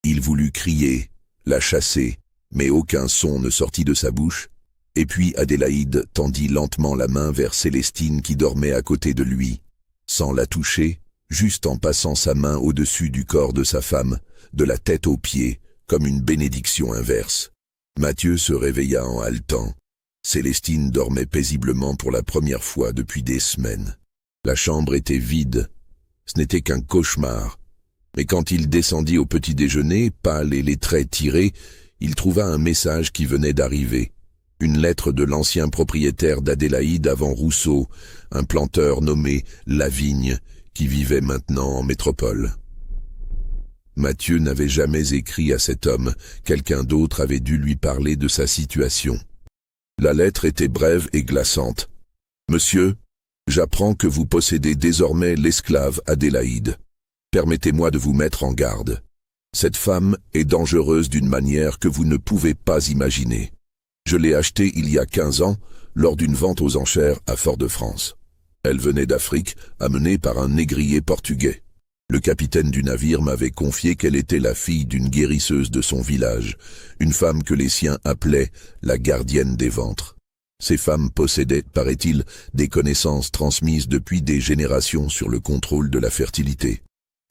Il voulut crier, la chasser, mais aucun son ne sortit de sa bouche. Et puis Adélaïde tendit lentement la main vers Célestine qui dormait à côté de lui, sans la toucher, juste en passant sa main au-dessus du corps de sa femme, de la tête aux pieds, comme une bénédiction inverse. Mathieu se réveilla en haletant. Célestine dormait paisiblement pour la première fois depuis des semaines. La chambre était vide. Ce n'était qu'un cauchemar. Mais quand il descendit au petit déjeuner, pâle et les traits tirés, il trouva un message qui venait d'arriver. Une lettre de l'ancien propriétaire d'Adélaïde avant Rousseau, un planteur nommé Lavigne, qui vivait maintenant en métropole. Mathieu n'avait jamais écrit à cet homme, quelqu'un d'autre avait dû lui parler de sa situation. La lettre était brève et glaçante. « Monsieur, j'apprends que vous possédez désormais l'esclave Adélaïde. Permettez-moi de vous mettre en garde. Cette femme est dangereuse d'une manière que vous ne pouvez pas imaginer. Je l'ai achetée il y a 15 ans, lors d'une vente aux enchères à Fort-de-France. Elle venait d'Afrique, amenée par un négrier portugais. Le capitaine du navire m'avait confié qu'elle était la fille d'une guérisseuse de son village, une femme que les siens appelaient la gardienne des ventres. Ces femmes possédaient, paraît-il, des connaissances transmises depuis des générations sur le contrôle de la fertilité.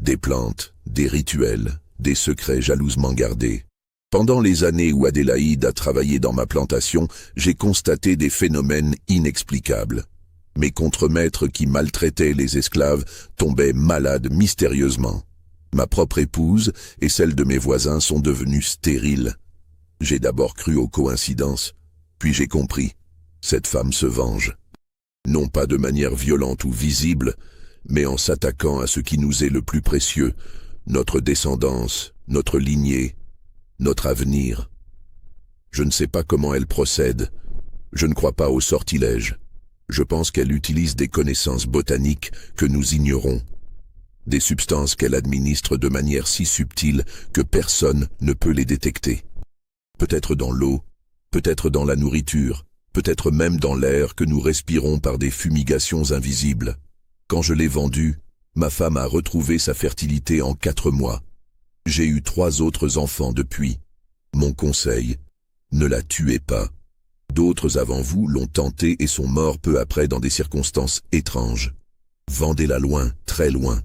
Des plantes, des rituels, des secrets jalousement gardés. Pendant les années où Adélaïde a travaillé dans ma plantation, j'ai constaté des phénomènes inexplicables. Mes contremaîtres qui maltraitaient les esclaves tombaient malades mystérieusement. Ma propre épouse et celle de mes voisins sont devenues stériles. J'ai d'abord cru aux coïncidences, puis j'ai compris. Cette femme se venge. Non pas de manière violente ou visible, mais en s'attaquant à ce qui nous est le plus précieux, notre descendance, notre lignée, notre avenir. Je ne sais pas comment elle procède. Je ne crois pas au sortilège. Je pense qu'elle utilise des connaissances botaniques que nous ignorons. Des substances qu'elle administre de manière si subtile que personne ne peut les détecter. Peut-être dans l'eau, peut-être dans la nourriture, peut-être même dans l'air que nous respirons par des fumigations invisibles. Quand je l'ai vendue, ma femme a retrouvé sa fertilité en 4 mois. J'ai eu 3 autres enfants depuis. Mon conseil, ne la tuez pas. D'autres avant vous l'ont tenté et sont morts peu après dans des circonstances étranges. Vendez-la loin, très loin.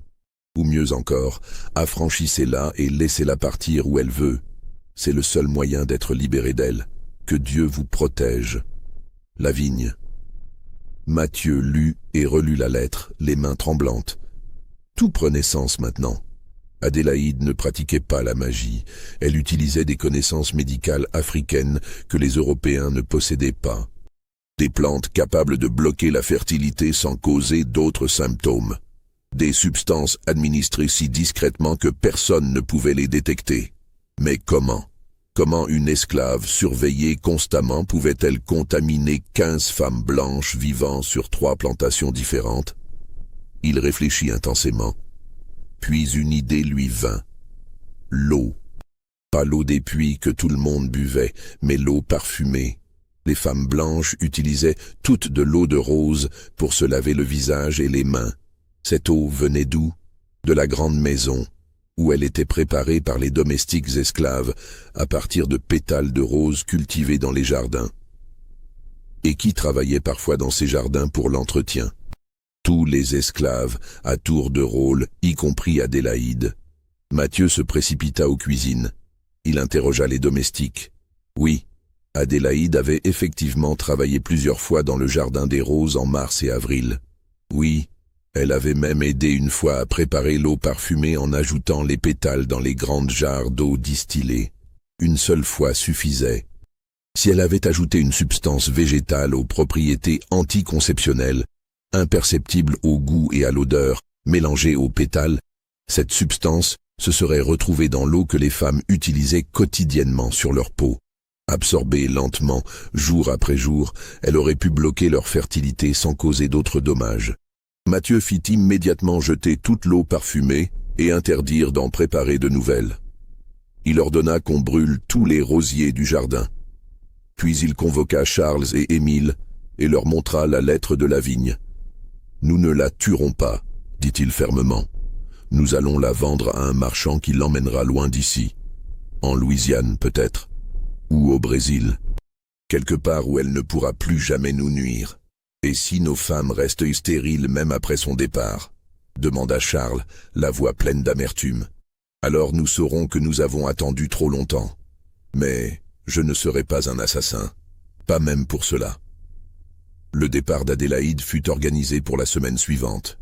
Ou mieux encore, affranchissez-la et laissez-la partir où elle veut. C'est le seul moyen d'être libéré d'elle. Que Dieu vous protège. Lavigne. Mathieu lut et relut la lettre, les mains tremblantes. Tout prenait sens maintenant. Adélaïde ne pratiquait pas la magie. Elle utilisait des connaissances médicales africaines que les Européens ne possédaient pas. Des plantes capables de bloquer la fertilité sans causer d'autres symptômes. Des substances administrées si discrètement que personne ne pouvait les détecter. Mais comment? Comment une esclave surveillée constamment pouvait-elle contaminer 15 femmes blanches vivant sur 3 plantations différentes? Il réfléchit intensément. Puis une idée lui vint. L'eau. Pas l'eau des puits que tout le monde buvait, mais l'eau parfumée. Les femmes blanches utilisaient toutes de l'eau de rose pour se laver le visage et les mains. Cette eau venait d'où? De la grande maison, où elle était préparée par les domestiques esclaves à partir de pétales de rose cultivés dans les jardins. Et qui travaillait parfois dans ces jardins pour l'entretien? Tous les esclaves, à tour de rôle, y compris Adélaïde. Mathieu se précipita aux cuisines. Il interrogea les domestiques. Oui, Adélaïde avait effectivement travaillé plusieurs fois dans le jardin des roses en mars et avril. Oui, elle avait même aidé une fois à préparer l'eau parfumée en ajoutant les pétales dans les grandes jarres d'eau distillée. Une seule fois suffisait. Si elle avait ajouté une substance végétale aux propriétés anticonceptionnelles, imperceptible au goût et à l'odeur, mélangée aux pétales, cette substance se serait retrouvée dans l'eau que les femmes utilisaient quotidiennement sur leur peau. Absorbée lentement, jour après jour, elle aurait pu bloquer leur fertilité sans causer d'autres dommages. Mathieu fit immédiatement jeter toute l'eau parfumée et interdire d'en préparer de nouvelles. Il ordonna qu'on brûle tous les rosiers du jardin. Puis il convoqua Charles et Émile et leur montra la lettre de Lavigne. « Nous ne la tuerons pas, dit-il fermement. Nous allons la vendre à un marchand qui l'emmènera loin d'ici. En Louisiane peut-être, ou au Brésil. Quelque part où elle ne pourra plus jamais nous nuire. Et si nos femmes restent stériles même après son départ ?» demanda Charles, la voix pleine d'amertume. « Alors nous saurons que nous avons attendu trop longtemps. Mais je ne serai pas un assassin, pas même pour cela. » Le départ d'Adélaïde fut organisé pour la semaine suivante.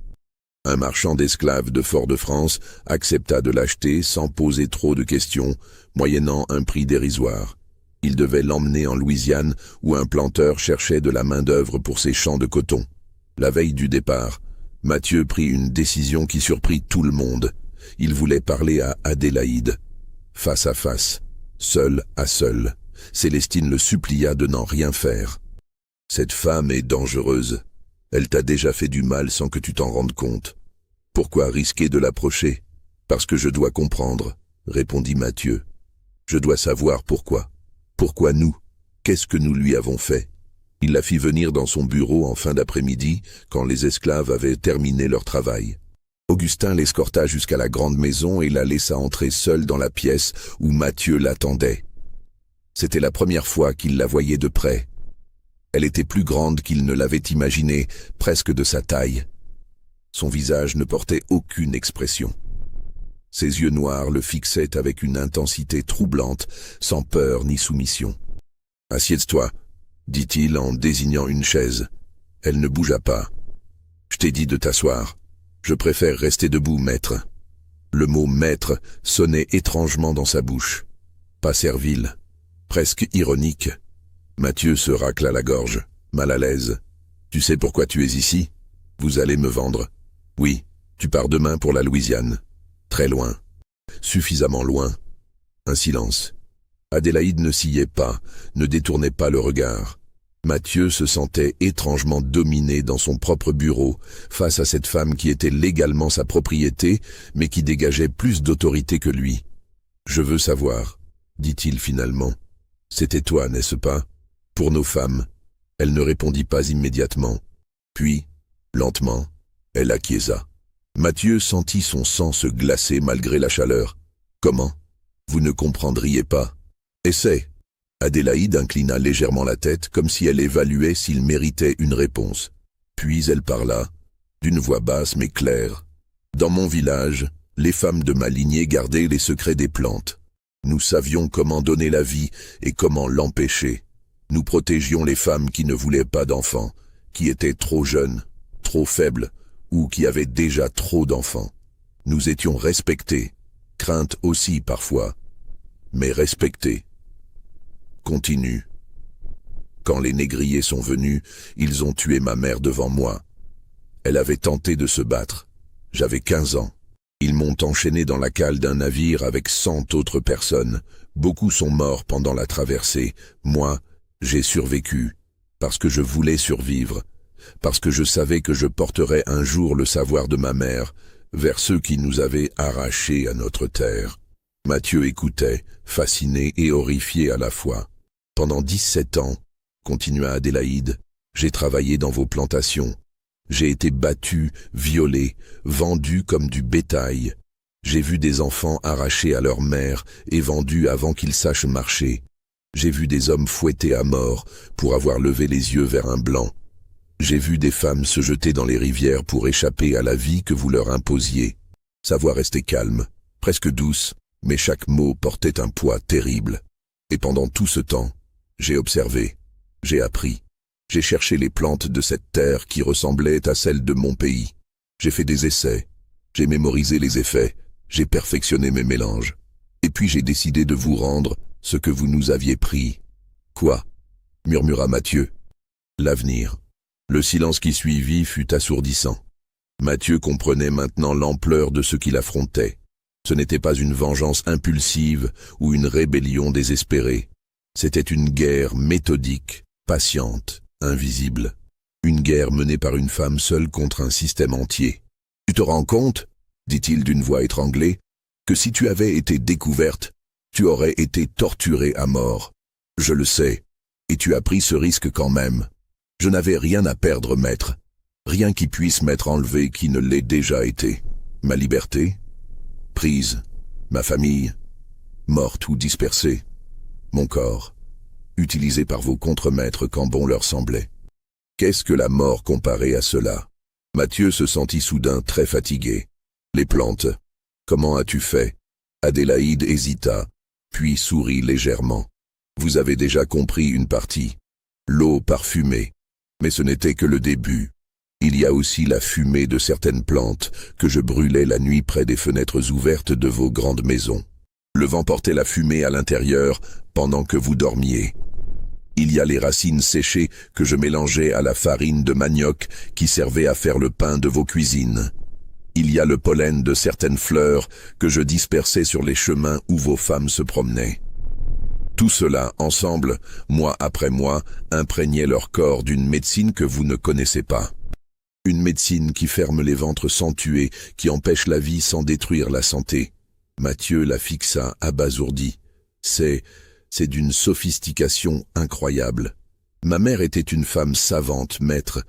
Un marchand d'esclaves de Fort-de-France accepta de l'acheter sans poser trop de questions, moyennant un prix dérisoire. Il devait l'emmener en Louisiane où un planteur cherchait de la main-d'œuvre pour ses champs de coton. La veille du départ, Mathieu prit une décision qui surprit tout le monde. Il voulait parler à Adélaïde. Face à face, seul à seul, Célestine le supplia de n'en rien faire. « Cette femme est dangereuse. Elle t'a déjà fait du mal sans que tu t'en rendes compte. Pourquoi risquer de l'approcher? Parce que je dois comprendre, répondit Mathieu. Je dois savoir pourquoi. Pourquoi nous? Qu'est-ce que nous lui avons fait? Il la fit venir dans son bureau en fin d'après-midi, quand les esclaves avaient terminé leur travail. Augustin l'escorta jusqu'à la grande maison et la laissa entrer seule dans la pièce où Mathieu l'attendait. C'était la première fois qu'il la voyait de près. Elle était plus grande qu'il ne l'avait imaginé, presque de sa taille. Son visage ne portait aucune expression. Ses yeux noirs le fixaient avec une intensité troublante, sans peur ni soumission. « Assieds-toi », dit-il en désignant une chaise. Elle ne bougea pas. « Je t'ai dit de t'asseoir. Je préfère rester debout, maître. » Le mot « maître » sonnait étrangement dans sa bouche. Pas servile, presque ironique. Mathieu se racla la gorge, mal à l'aise. « Tu sais pourquoi tu es ici? Vous allez me vendre. Oui, tu pars demain pour la Louisiane. Très loin. Suffisamment loin. » Un silence. Adélaïde ne sciait pas, ne détournait pas le regard. Mathieu se sentait étrangement dominé dans son propre bureau, face à cette femme qui était légalement sa propriété, mais qui dégageait plus d'autorité que lui. « Je veux savoir, » dit-il finalement. « C'était toi, n'est-ce pas? Pour nos femmes. » Elle ne répondit pas immédiatement. Puis, lentement, elle acquiesça. Mathieu sentit son sang se glacer malgré la chaleur. « Comment? Vous ne comprendriez pas. Essaie. » Adélaïde inclina légèrement la tête comme si elle évaluait s'il méritait une réponse. Puis elle parla, d'une voix basse mais claire. « Dans mon village, les femmes de ma lignée gardaient les secrets des plantes. Nous savions comment donner la vie et comment l'empêcher. Nous protégions les femmes qui ne voulaient pas d'enfants, qui étaient trop jeunes, trop faibles, ou qui avaient déjà trop d'enfants. Nous étions respectés, craintes aussi parfois, mais respectés. » Continue. Quand les négriers sont venus, ils ont tué ma mère devant moi. Elle avait tenté de se battre. J'avais 15 ans. Ils m'ont enchaîné dans la cale d'un navire avec 100 autres personnes. Beaucoup sont morts pendant la traversée. Moi, j'ai survécu, parce que je voulais survivre, parce que je savais que je porterais un jour le savoir de ma mère vers ceux qui nous avaient arrachés à notre terre. Mathieu écoutait, fasciné et horrifié à la fois. « Pendant 17 ans, continua Adélaïde, j'ai travaillé dans vos plantations. J'ai été battu, violé, vendu comme du bétail. J'ai vu des enfants arrachés à leur mère et vendus avant qu'ils sachent marcher. J'ai vu des hommes fouettés à mort pour avoir levé les yeux vers un blanc. J'ai vu des femmes se jeter dans les rivières pour échapper à la vie que vous leur imposiez. » Sa voix restait calme, presque douce, mais chaque mot portait un poids terrible. « Et pendant tout ce temps, j'ai observé, j'ai appris, j'ai cherché les plantes de cette terre qui ressemblaient à celles de mon pays. J'ai fait des essais, j'ai mémorisé les effets, j'ai perfectionné mes mélanges. Et puis j'ai décidé de vous rendre ce que vous nous aviez pris. »« Quoi ?» murmura Mathieu. « L'avenir. » Le silence qui suivit fut assourdissant. Mathieu comprenait maintenant l'ampleur de ce qu'il affrontait. Ce n'était pas une vengeance impulsive ou une rébellion désespérée. C'était une guerre méthodique, patiente, invisible. Une guerre menée par une femme seule contre un système entier. « Tu te rends compte, dit-il d'une voix étranglée, que si tu avais été découverte, tu aurais été torturée à mort. Je le sais, et tu as pris ce risque quand même. Je n'avais rien à perdre, maître. Rien qui puisse m'être enlevé qui ne l'ait déjà été. Ma liberté, prise, ma famille, morte ou dispersée. Mon corps, utilisé par vos contremaîtres quand bon leur semblait. Qu'est-ce que la mort comparée à cela ?» Mathieu se sentit soudain très fatigué. « Les plantes, comment as-tu fait ?» Adélaïde hésita, puis sourit légèrement. « Vous avez déjà compris une partie. L'eau parfumée. Mais ce n'était que le début. Il y a aussi la fumée de certaines plantes que je brûlais la nuit près des fenêtres ouvertes de vos grandes maisons. Le vent portait la fumée à l'intérieur pendant que vous dormiez. Il y a les racines séchées que je mélangeais à la farine de manioc qui servait à faire le pain de vos cuisines. Il y a le pollen de certaines fleurs que je dispersais sur les chemins où vos femmes se promenaient. Tout cela, ensemble, mois après mois, imprégnait leur corps d'une médecine que vous ne connaissez pas. Une médecine qui ferme les ventres sans tuer, qui empêche la vie sans détruire la santé. » Mathieu la fixa abasourdi. C'est d'une sophistication incroyable. Ma mère était une femme savante, maître,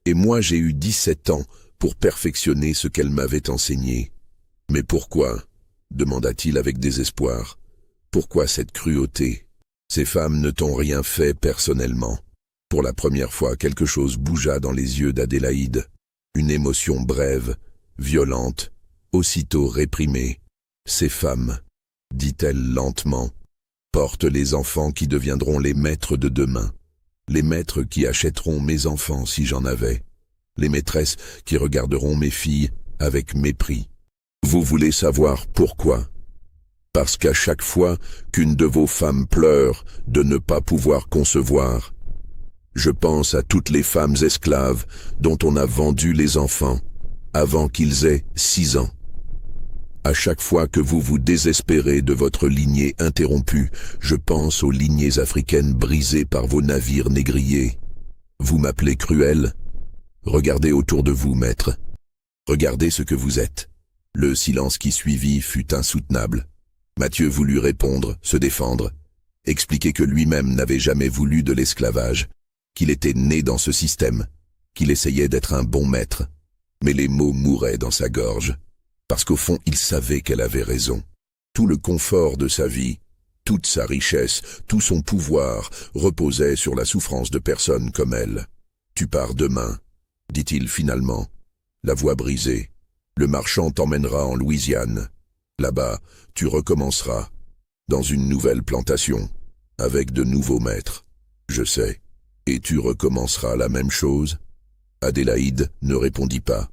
et moi j'ai eu 17 ans pour perfectionner ce qu'elle m'avait enseigné. Mais pourquoi ? Demanda-t-il avec désespoir. Pourquoi cette cruauté ? Ces femmes ne t'ont rien fait personnellement. Pour la première fois, quelque chose bougea dans les yeux d'Adélaïde. Une émotion brève, violente, aussitôt réprimée. Ces femmes, dit-elle lentement, portent les enfants qui deviendront les maîtres de demain. Les maîtres qui achèteront mes enfants si j'en avais. Les maîtresses qui regarderont mes filles avec mépris. Vous voulez savoir pourquoi ? Parce qu'à chaque fois qu'une de vos femmes pleure de ne pas pouvoir concevoir, je pense à toutes les femmes esclaves dont on a vendu les enfants avant qu'ils aient 6 ans. À chaque fois que vous vous désespérez de votre lignée interrompue, je pense aux lignées africaines brisées par vos navires négriers. Vous m'appelez cruel ? Regardez autour de vous, maître. Regardez ce que vous êtes. Le silence qui suivit fut insoutenable. Mathieu voulut répondre, se défendre, expliquer que lui-même n'avait jamais voulu de l'esclavage, qu'il était né dans ce système, qu'il essayait d'être un bon maître. Mais les mots mouraient dans sa gorge. Parce qu'au fond, il savait qu'elle avait raison. Tout le confort de sa vie, toute sa richesse, tout son pouvoir reposait sur la souffrance de personnes comme elle. « Tu pars demain », dit-il finalement, la voix brisée. « Le marchand t'emmènera en Louisiane. Là-bas, tu recommenceras, dans une nouvelle plantation, avec de nouveaux maîtres. Je sais. Et tu recommenceras la même chose ?» Adélaïde ne répondit pas.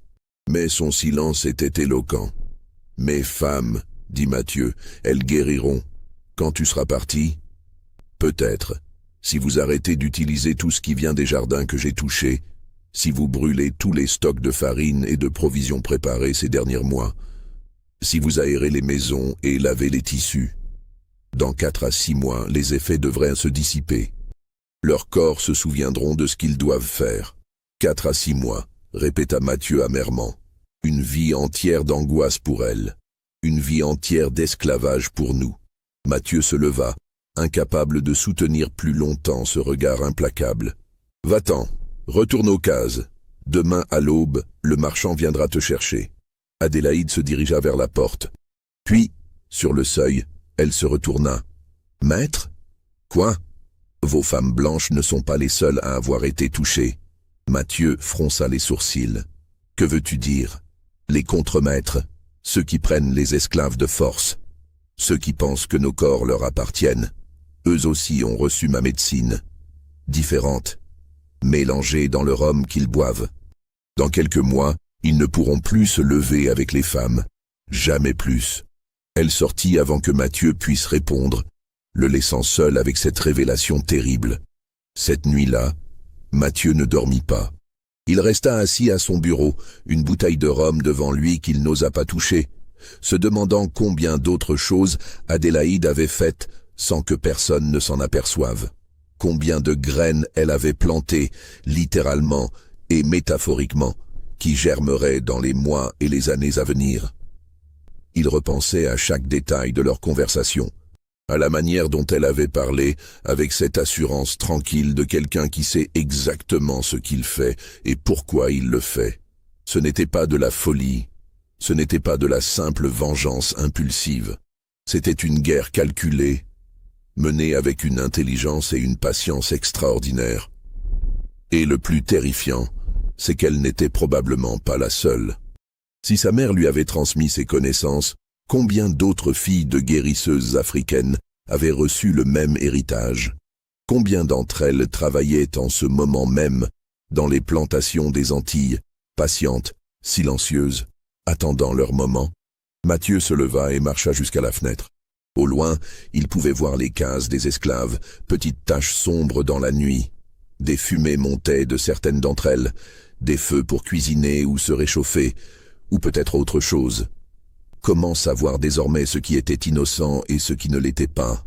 Mais son silence était éloquent. « Mes femmes, dit Mathieu, elles guériront. Quand tu seras parti ? Peut-être, si vous arrêtez d'utiliser tout ce qui vient des jardins que j'ai touchés, si vous brûlez tous les stocks de farine et de provisions préparés ces derniers mois, si vous aérez les maisons et lavez les tissus. Dans 4 à 6 mois, les effets devraient se dissiper. Leurs corps se souviendront de ce qu'ils doivent faire. 4 à 6 mois. Répéta Mathieu amèrement. Une vie entière d'angoisse pour elle. Une vie entière d'esclavage pour nous. Mathieu se leva, incapable de soutenir plus longtemps ce regard implacable. Va-t'en, retourne aux cases. Demain à l'aube, le marchand viendra te chercher. Adélaïde se dirigea vers la porte. Puis, sur le seuil, elle se retourna. Maître ? Quoi ? Vos femmes blanches ne sont pas les seules à avoir été touchées. Mathieu fronça les sourcils. Que veux-tu dire ? Les contremaîtres, ceux qui prennent les esclaves de force, ceux qui pensent que nos corps leur appartiennent, eux aussi ont reçu ma médecine, différente, mélangée dans le rhum qu'ils boivent. Dans quelques mois, ils ne pourront plus se lever avec les femmes, jamais plus. Elle sortit avant que Mathieu puisse répondre, le laissant seul avec cette révélation terrible. Cette nuit-là, Mathieu ne dormit pas. Il resta assis à son bureau, une bouteille de rhum devant lui qu'il n'osa pas toucher, se demandant combien d'autres choses Adélaïde avait faites sans que personne ne s'en aperçoive. Combien de graines elle avait plantées, littéralement et métaphoriquement, qui germeraient dans les mois et les années à venir. Il repensait à chaque détail de leur conversation, à la manière dont elle avait parlé, avec cette assurance tranquille de quelqu'un qui sait exactement ce qu'il fait et pourquoi il le fait. Ce n'était pas de la folie, ce n'était pas de la simple vengeance impulsive. C'était une guerre calculée, menée avec une intelligence et une patience extraordinaires. Et le plus terrifiant, c'est qu'elle n'était probablement pas la seule. Si sa mère lui avait transmis ses connaissances, combien d'autres filles de guérisseuses africaines avaient reçu le même héritage? Combien d'entre elles travaillaient en ce moment même dans les plantations des Antilles, patientes, silencieuses, attendant leur moment? Mathieu se leva et marcha jusqu'à la fenêtre. Au loin, il pouvait voir les cases des esclaves, petites taches sombres dans la nuit. Des fumées montaient de certaines d'entre elles, des feux pour cuisiner ou se réchauffer, ou peut-être autre chose. Comment savoir désormais ce qui était innocent et ce qui ne l'était pas?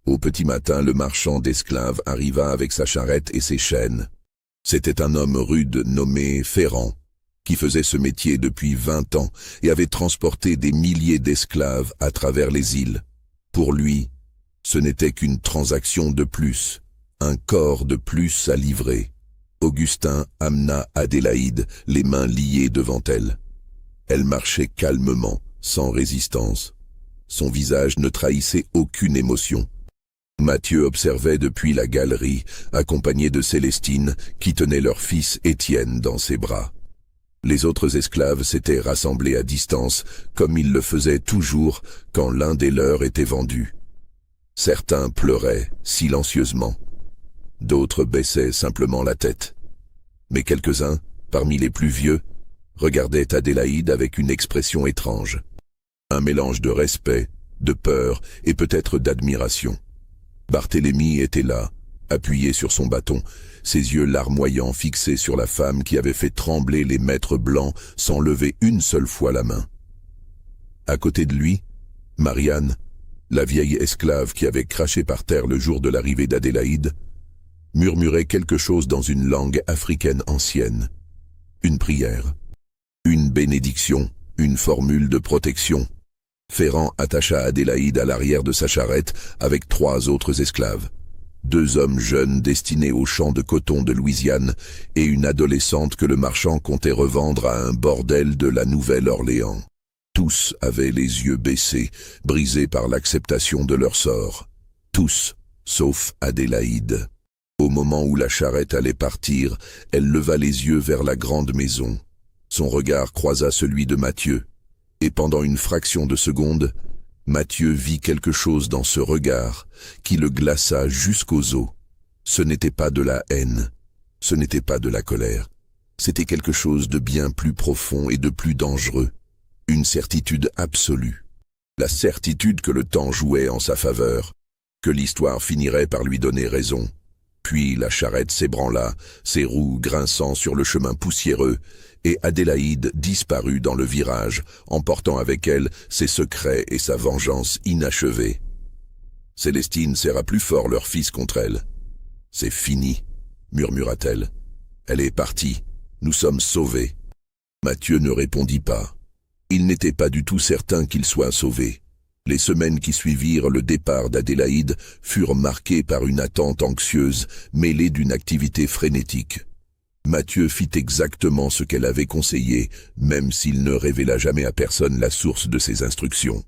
Au petit matin, le marchand d'esclaves arriva avec sa charrette et ses chaînes. C'était un homme rude nommé Ferrand, qui faisait ce métier depuis 20 ans et avait transporté des milliers d'esclaves à travers les îles. Pour lui, ce n'était qu'une transaction de plus, Un corps de plus à livrer. Augustin amena Adélaïde, les mains liées devant elle. Elle marchait calmement, sans résistance. Son visage ne trahissait aucune émotion. Mathieu observait depuis la galerie, accompagné de Célestine, qui tenait leur fils Étienne dans ses bras. Les autres esclaves s'étaient rassemblés à distance, comme ils le faisaient toujours quand l'un des leurs était vendu. Certains pleuraient silencieusement. D'autres baissaient simplement la tête. Mais quelques-uns, parmi les plus vieux, regardaient Adélaïde avec une expression étrange. Un mélange de respect, de peur et peut-être d'admiration. Barthélemy était là, appuyé sur son bâton, ses yeux larmoyants fixés sur la femme qui avait fait trembler les maîtres blancs sans lever une seule fois la main. À côté de lui, Marianne, la vieille esclave qui avait craché par terre le jour de l'arrivée d'Adélaïde, murmurait quelque chose dans une langue africaine ancienne. Une prière, une bénédiction, une formule de protection. Ferrand attacha Adélaïde à l'arrière de sa charrette avec 3 autres esclaves. 2 hommes jeunes destinés aux champs de coton de Louisiane et une adolescente que le marchand comptait revendre à un bordel de la Nouvelle-Orléans. Tous avaient les yeux baissés, brisés par l'acceptation de leur sort. Tous, sauf Adélaïde. Au moment où la charrette allait partir, elle leva les yeux vers la grande maison. Son regard croisa celui de Mathieu. Et pendant une fraction de seconde, Mathieu vit quelque chose dans ce regard qui le glaça jusqu'aux os. Ce n'était pas de la haine, ce n'était pas de la colère. C'était quelque chose de bien plus profond et de plus dangereux. Une certitude absolue. La certitude que le temps jouait en sa faveur, que l'histoire finirait par lui donner raison. Puis la charrette s'ébranla, ses roues grinçant sur le chemin poussiéreux, et Adélaïde disparut dans le virage, emportant avec elle ses secrets et sa vengeance inachevée. Célestine serra plus fort leur fils contre elle. « C'est fini, » murmura-t-elle. « Elle est partie, nous sommes sauvés. » Mathieu ne répondit pas. Il n'était pas du tout certain qu'il soit sauvé. Les semaines qui suivirent le départ d'Adélaïde furent marquées par une attente anxieuse, mêlée d'une activité frénétique. Mathieu fit exactement ce qu'elle avait conseillé, même s'il ne révéla jamais à personne la source de ses instructions.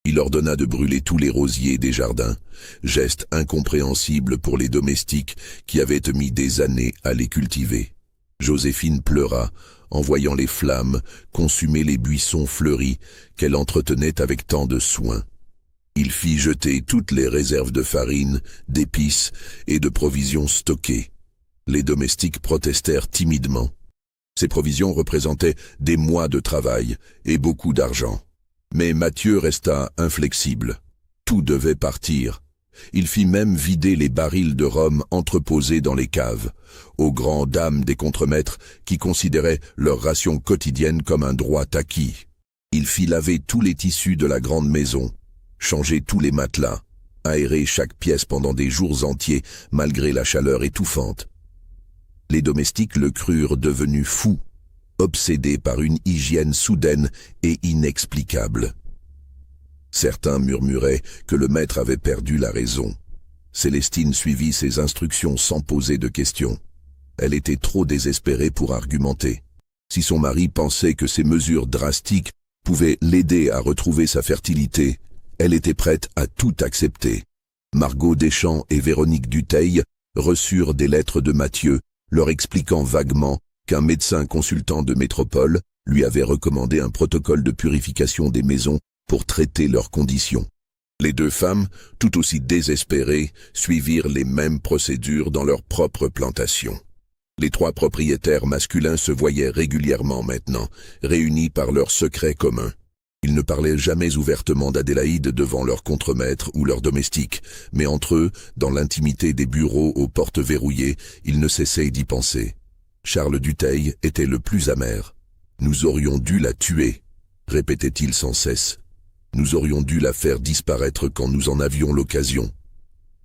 Il ordonna de brûler tous les rosiers des jardins, geste incompréhensible pour les domestiques qui avaient mis des années à les cultiver. Joséphine pleura en voyant les flammes consumer les buissons fleuris qu'elle entretenait avec tant de soin. Il fit jeter toutes les réserves de farine, d'épices et de provisions stockées. Les domestiques protestèrent timidement. Ces provisions représentaient des mois de travail et beaucoup d'argent. Mais Mathieu resta inflexible. Tout devait partir. Il fit même vider les barils de rhum entreposés dans les caves, aux grandes dames des contremaîtres qui considéraient leur ration quotidienne comme un droit acquis. Il fit laver tous les tissus de la grande maison, changer tous les matelas, aérer chaque pièce pendant des jours entiers malgré la chaleur étouffante. Les domestiques le crurent devenu fou, obsédé par une hygiène soudaine et inexplicable. Certains murmuraient que le maître avait perdu la raison. Célestine suivit ses instructions sans poser de questions. Elle était trop désespérée pour argumenter. Si son mari pensait que ces mesures drastiques pouvaient l'aider à retrouver sa fertilité, elle était prête à tout accepter. Margot Deschamps et Véronique Dutheil reçurent des lettres de Mathieu, leur expliquant vaguement qu'un médecin consultant de métropole lui avait recommandé un protocole de purification des maisons pour traiter leurs conditions. Les 2 femmes, tout aussi désespérées, suivirent les mêmes procédures dans leur propre plantation. Les 3 propriétaires masculins se voyaient régulièrement maintenant, réunis par leurs secrets communs. Ils ne parlaient jamais ouvertement d'Adélaïde devant leurs contremaîtres ou leurs domestiques, mais entre eux, dans l'intimité des bureaux aux portes verrouillées, ils ne cessaient d'y penser. Charles Dutheil était le plus amer. « Nous aurions dû la tuer », répétait-il sans cesse. « Nous aurions dû la faire disparaître quand nous en avions l'occasion. »«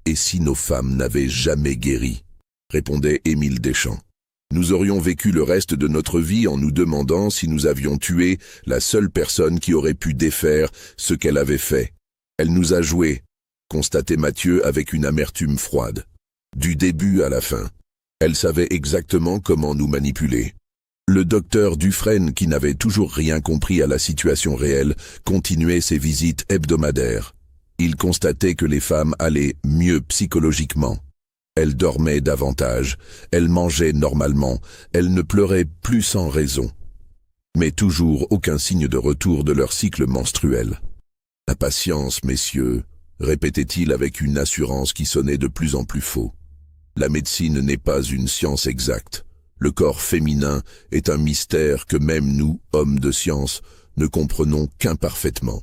Et si nos femmes n'avaient jamais guéri ?» répondait Émile Deschamps. « Nous aurions vécu le reste de notre vie en nous demandant si nous avions tué la seule personne qui aurait pu défaire ce qu'elle avait fait. Elle nous a joué, » constatait Mathieu avec une amertume froide. Du début à la fin. Elle savait exactement comment nous manipuler. Le docteur Dufresne, qui n'avait toujours rien compris à la situation réelle, continuait ses visites hebdomadaires. Il constatait que les femmes allaient mieux psychologiquement. Elles dormaient davantage, elles mangeaient normalement, elles ne pleuraient plus sans raison. Mais toujours aucun signe de retour de leur cycle menstruel. « Impatience, messieurs », répétait-il avec une assurance qui sonnait de plus en plus faux. La médecine n'est pas une science exacte. Le corps féminin est un mystère que même nous, hommes de science, ne comprenons qu'imparfaitement.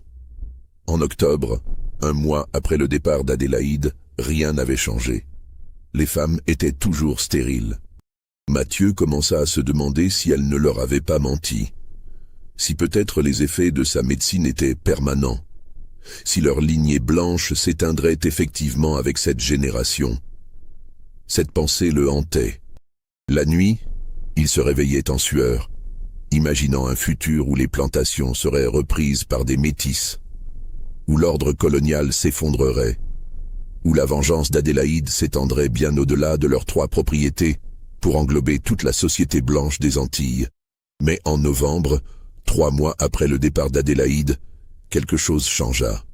En octobre, un mois après le départ d'Adélaïde, rien n'avait changé. Les femmes étaient toujours stériles. Mathieu commença à se demander si elle ne leur avait pas menti. Si peut-être les effets de sa médecine étaient permanents. Si leur lignée blanche s'éteindrait effectivement avec cette génération. Cette pensée le hantait. La nuit, il se réveillait en sueur, imaginant un futur où les plantations seraient reprises par des métis, où l'ordre colonial s'effondrerait, où la vengeance d'Adélaïde s'étendrait bien au-delà de leurs 3 propriétés pour englober toute la société blanche des Antilles. Mais en novembre, 3 mois après le départ d'Adélaïde, quelque chose changea.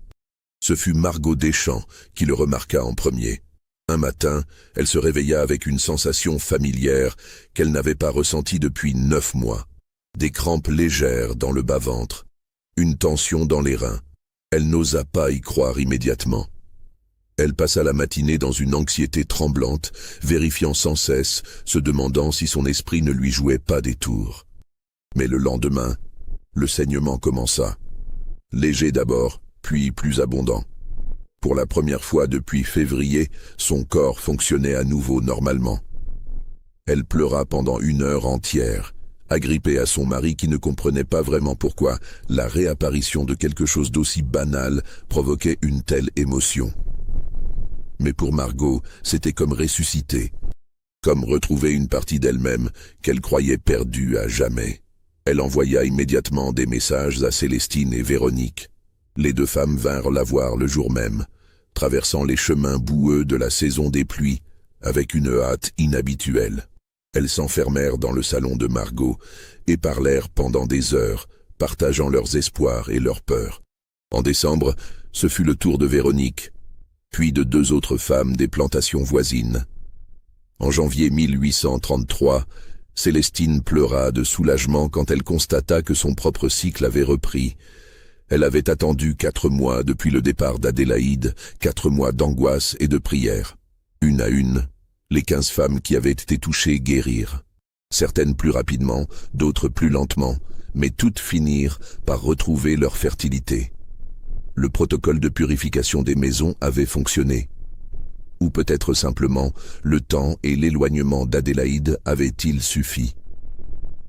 Ce fut Margot Deschamps qui le remarqua en premier. Un matin, elle se réveilla avec une sensation familière qu'elle n'avait pas ressentie depuis 9 mois. Des crampes légères dans le bas-ventre, une tension dans les reins. Elle n'osa pas y croire immédiatement. Elle passa la matinée dans une anxiété tremblante, vérifiant sans cesse, se demandant si son esprit ne lui jouait pas des tours. Mais le lendemain, le saignement commença. Léger d'abord, puis plus abondant. Pour la première fois depuis février, son corps fonctionnait à nouveau normalement. Elle pleura pendant 1 heure entière, agrippée à son mari qui ne comprenait pas vraiment pourquoi la réapparition de quelque chose d'aussi banal provoquait une telle émotion. Mais pour Margot, c'était comme ressusciter, comme retrouver une partie d'elle-même qu'elle croyait perdue à jamais. Elle envoya immédiatement des messages à Célestine et Véronique. Les 2 femmes vinrent la voir le jour même, traversant les chemins boueux de la saison des pluies, avec une hâte inhabituelle. Elles s'enfermèrent dans le salon de Margot et parlèrent pendant des heures, partageant leurs espoirs et leurs peurs. En décembre, ce fut le tour de Véronique, puis de 2 autres femmes des plantations voisines. En janvier 1833, Célestine pleura de soulagement quand elle constata que son propre cycle avait repris. Elle avait attendu 4 mois depuis le départ d'Adélaïde, 4 mois d'angoisse et de prière. Une à une, les 15 femmes qui avaient été touchées guérirent. Certaines plus rapidement, d'autres plus lentement, mais toutes finirent par retrouver leur fertilité. Le protocole de purification des maisons avait fonctionné. Ou peut-être simplement, le temps et l'éloignement d'Adélaïde avaient-ils suffi.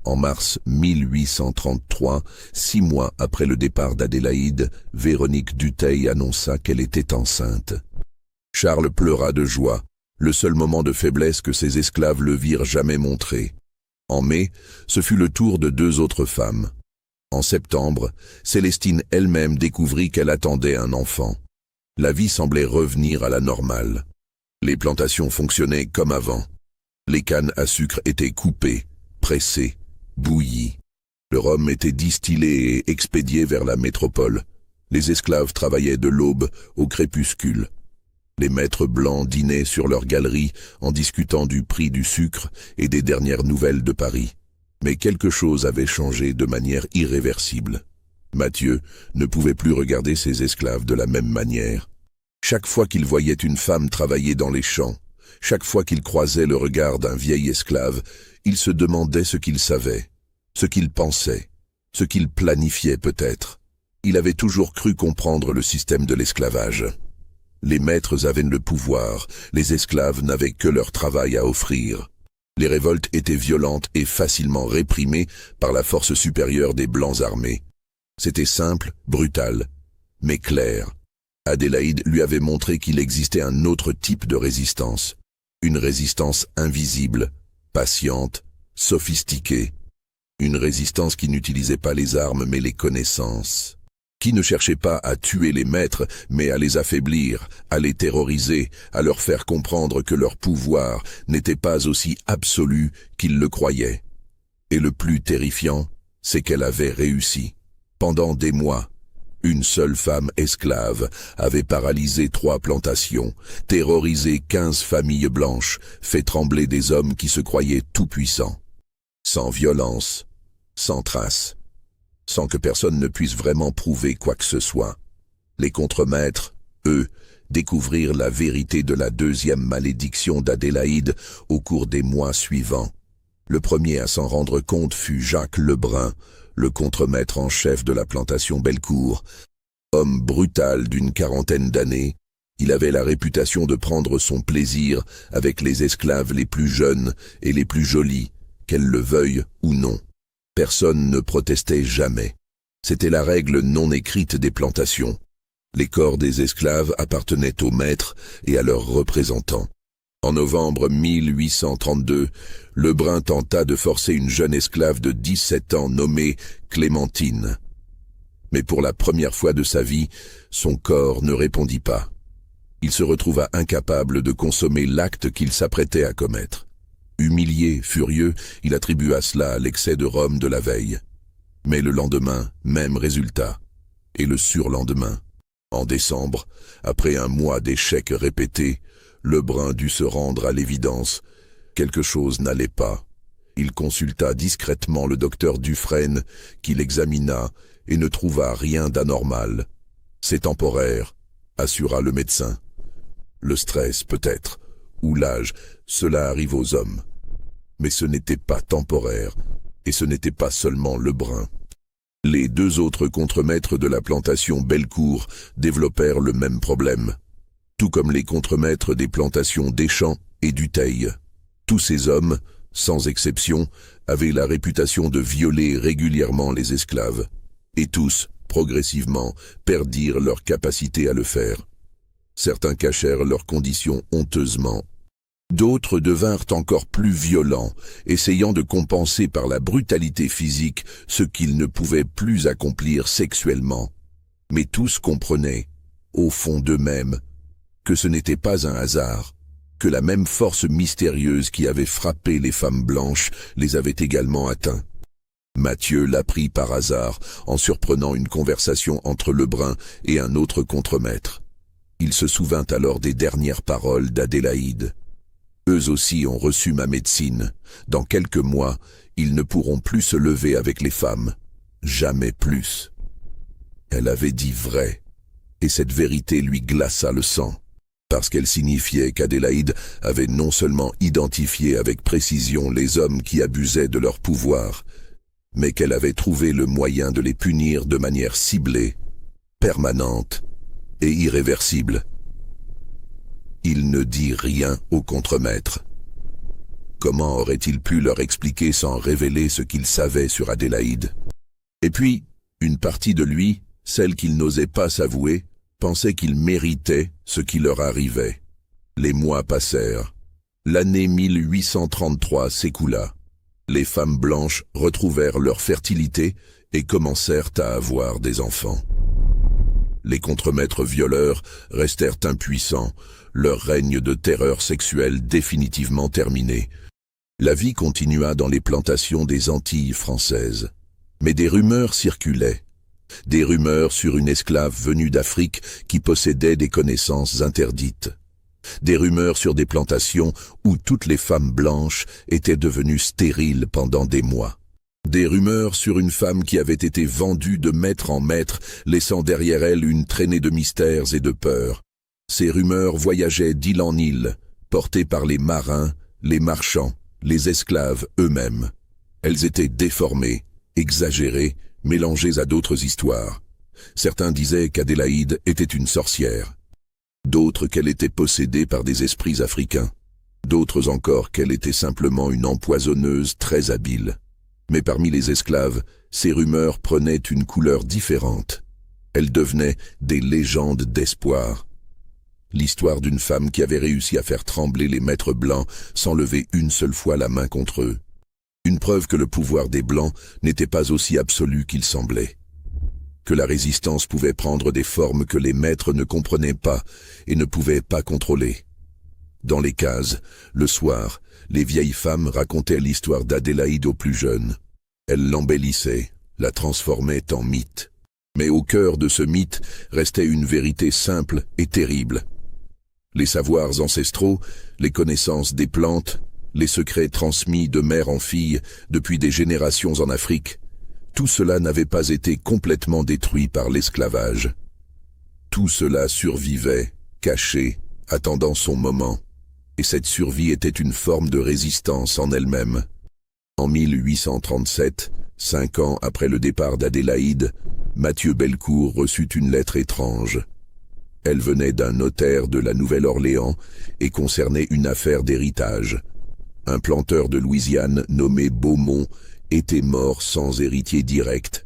En mars 1833, 6 mois après le départ d'Adélaïde, Véronique Dutheil annonça qu'elle était enceinte. Charles pleura de joie, le seul moment de faiblesse que ses esclaves le virent jamais montrer. En mai, ce fut le tour de 2 autres femmes. En septembre, Célestine elle-même découvrit qu'elle attendait un enfant. La vie semblait revenir à la normale. Les plantations fonctionnaient comme avant. Les cannes à sucre étaient coupées, pressées, bouillies. Le rhum était distillé et expédié vers la métropole. Les esclaves travaillaient de l'aube au crépuscule. Les maîtres blancs dînaient sur leurs galeries en discutant du prix du sucre et des dernières nouvelles de Paris. Mais quelque chose avait changé de manière irréversible. Mathieu ne pouvait plus regarder ses esclaves de la même manière. Chaque fois qu'il voyait une femme travailler dans les champs, chaque fois qu'il croisait le regard d'un vieil esclave, il se demandait ce qu'il savait, ce qu'il pensait, ce qu'il planifiait peut-être. Il avait toujours cru comprendre le système de l'esclavage. Les maîtres avaient le pouvoir, les esclaves n'avaient que leur travail à offrir. Les révoltes étaient violentes et facilement réprimées par la force supérieure des Blancs armés. C'était simple, brutal, mais clair. Adélaïde lui avait montré qu'il existait un autre type de résistance. Une résistance invisible, patiente, sophistiquée. Une résistance qui n'utilisait pas les armes mais les connaissances. qui ne cherchait pas à tuer les maîtres, mais à les affaiblir, à les terroriser, à leur faire comprendre que leur pouvoir n'était pas aussi absolu qu'ils le croyaient. Et le plus terrifiant, c'est qu'elle avait réussi. Pendant des mois, une seule femme esclave avait paralysé 3 plantations, terrorisé 15 familles blanches, fait trembler des hommes qui se croyaient tout-puissants. Sans violence, sans trace, sans que personne ne puisse vraiment prouver quoi que ce soit. Les contremaîtres, eux, découvrirent la vérité de la 2e malédiction d'Adélaïde au cours des mois suivants. Le premier à s'en rendre compte fut Jacques Lebrun, le contremaître en chef de la plantation Bellecour. Homme brutal d'une 40aine d'années, il avait la réputation de prendre son plaisir avec les esclaves les plus jeunes et les plus jolies, qu'elles le veuillent ou non. Personne ne protestait jamais. C'était la règle non écrite des plantations. Les corps des esclaves appartenaient aux maîtres et à leurs représentants. En novembre 1832, Lebrun tenta de forcer une jeune esclave de 17 ans nommée Clémentine. Mais pour la première fois de sa vie, son corps ne répondit pas. Il se retrouva incapable de consommer l'acte qu'il s'apprêtait à commettre. Humilié, furieux, il attribua cela à l'excès de rhum de la veille. Mais le lendemain, même résultat. Et le surlendemain. En décembre, après un mois d'échecs répétés, Lebrun dut se rendre à l'évidence. Quelque chose n'allait pas. Il consulta discrètement le docteur Dufresne, qui l'examina et ne trouva rien d'anormal. C'est temporaire, assura le médecin. Le stress peut-être, ou l'âge, cela arrive aux hommes. Mais ce n'était pas temporaire, et ce n'était pas seulement Lebrun. Les 2 autres contremaîtres de la plantation Bellecour développèrent le même problème, tout comme les contremaîtres des plantations Deschamps et Dutheil. Tous ces hommes, sans exception, avaient la réputation de violer régulièrement les esclaves, et tous, progressivement, perdirent leur capacité à le faire. Certains cachèrent leurs conditions honteusement. D'autres devinrent encore plus violents, essayant de compenser par la brutalité physique ce qu'ils ne pouvaient plus accomplir sexuellement. Mais tous comprenaient, au fond d'eux-mêmes, que ce n'était pas un hasard, que la même force mystérieuse qui avait frappé les femmes blanches les avait également atteints. Mathieu l'apprit par hasard en surprenant une conversation entre Lebrun et un autre contremaître. Il se souvint alors des dernières paroles d'Adélaïde. Eux aussi ont reçu ma médecine. Dans quelques mois, ils ne pourront plus se lever avec les femmes. Jamais plus. Elle avait dit vrai, et cette vérité lui glaça le sang, parce qu'elle signifiait qu'Adélaïde avait non seulement identifié avec précision les hommes qui abusaient de leur pouvoir, mais qu'elle avait trouvé le moyen de les punir de manière ciblée, permanente et irréversible. Il ne dit rien au contremaître. Comment aurait-il pu leur expliquer sans révéler ce qu'il savait sur Adélaïde? Et puis, une partie de lui, celle qu'il n'osait pas s'avouer, pensait qu'il méritait ce qui leur arrivait. Les mois passèrent. L'année 1833 s'écoula. Les femmes blanches retrouvèrent leur fertilité et commencèrent à avoir des enfants. Les contremaîtres violeurs restèrent impuissants, leur règne de terreur sexuelle définitivement terminé. La vie continua dans les plantations des Antilles françaises. Mais des rumeurs circulaient. Des rumeurs sur une esclave venue d'Afrique qui possédait des connaissances interdites. Des rumeurs sur des plantations où toutes les femmes blanches étaient devenues stériles pendant des mois. Des rumeurs sur une femme qui avait été vendue de maître en maître, laissant derrière elle une traînée de mystères et de peurs. Ces rumeurs voyageaient d'île en île, portées par les marins, les marchands, les esclaves eux-mêmes. Elles étaient déformées, exagérées, mélangées à d'autres histoires. Certains disaient qu'Adélaïde était une sorcière. D'autres qu'elle était possédée par des esprits africains. D'autres encore qu'elle était simplement une empoisonneuse très habile. Mais parmi les esclaves, ces rumeurs prenaient une couleur différente. Elles devenaient des légendes d'espoir. L'histoire d'une femme qui avait réussi à faire trembler les maîtres blancs sans lever une seule fois la main contre eux. Une preuve que le pouvoir des Blancs n'était pas aussi absolu qu'il semblait. que la résistance pouvait prendre des formes que les maîtres ne comprenaient pas et ne pouvaient pas contrôler. Dans les cases, le soir, les vieilles femmes racontaient l'histoire d'Adélaïde aux plus jeunes. Elles l'embellissaient, la transformaient en mythe. Mais au cœur de ce mythe restait une vérité simple et terrible. Les savoirs ancestraux, les connaissances des plantes, les secrets transmis de mère en fille depuis des générations en Afrique, tout cela n'avait pas été complètement détruit par l'esclavage. Tout cela survivait, caché, attendant son moment. Et cette survie était une forme de résistance en elle-même. En 1837, 5 ans après le départ d'Adélaïde, Mathieu Bellecour reçut une lettre étrange. Elle venait d'un notaire de la Nouvelle-Orléans et concernait une affaire d'héritage. Un planteur de Louisiane nommé Beaumont était mort sans héritier direct,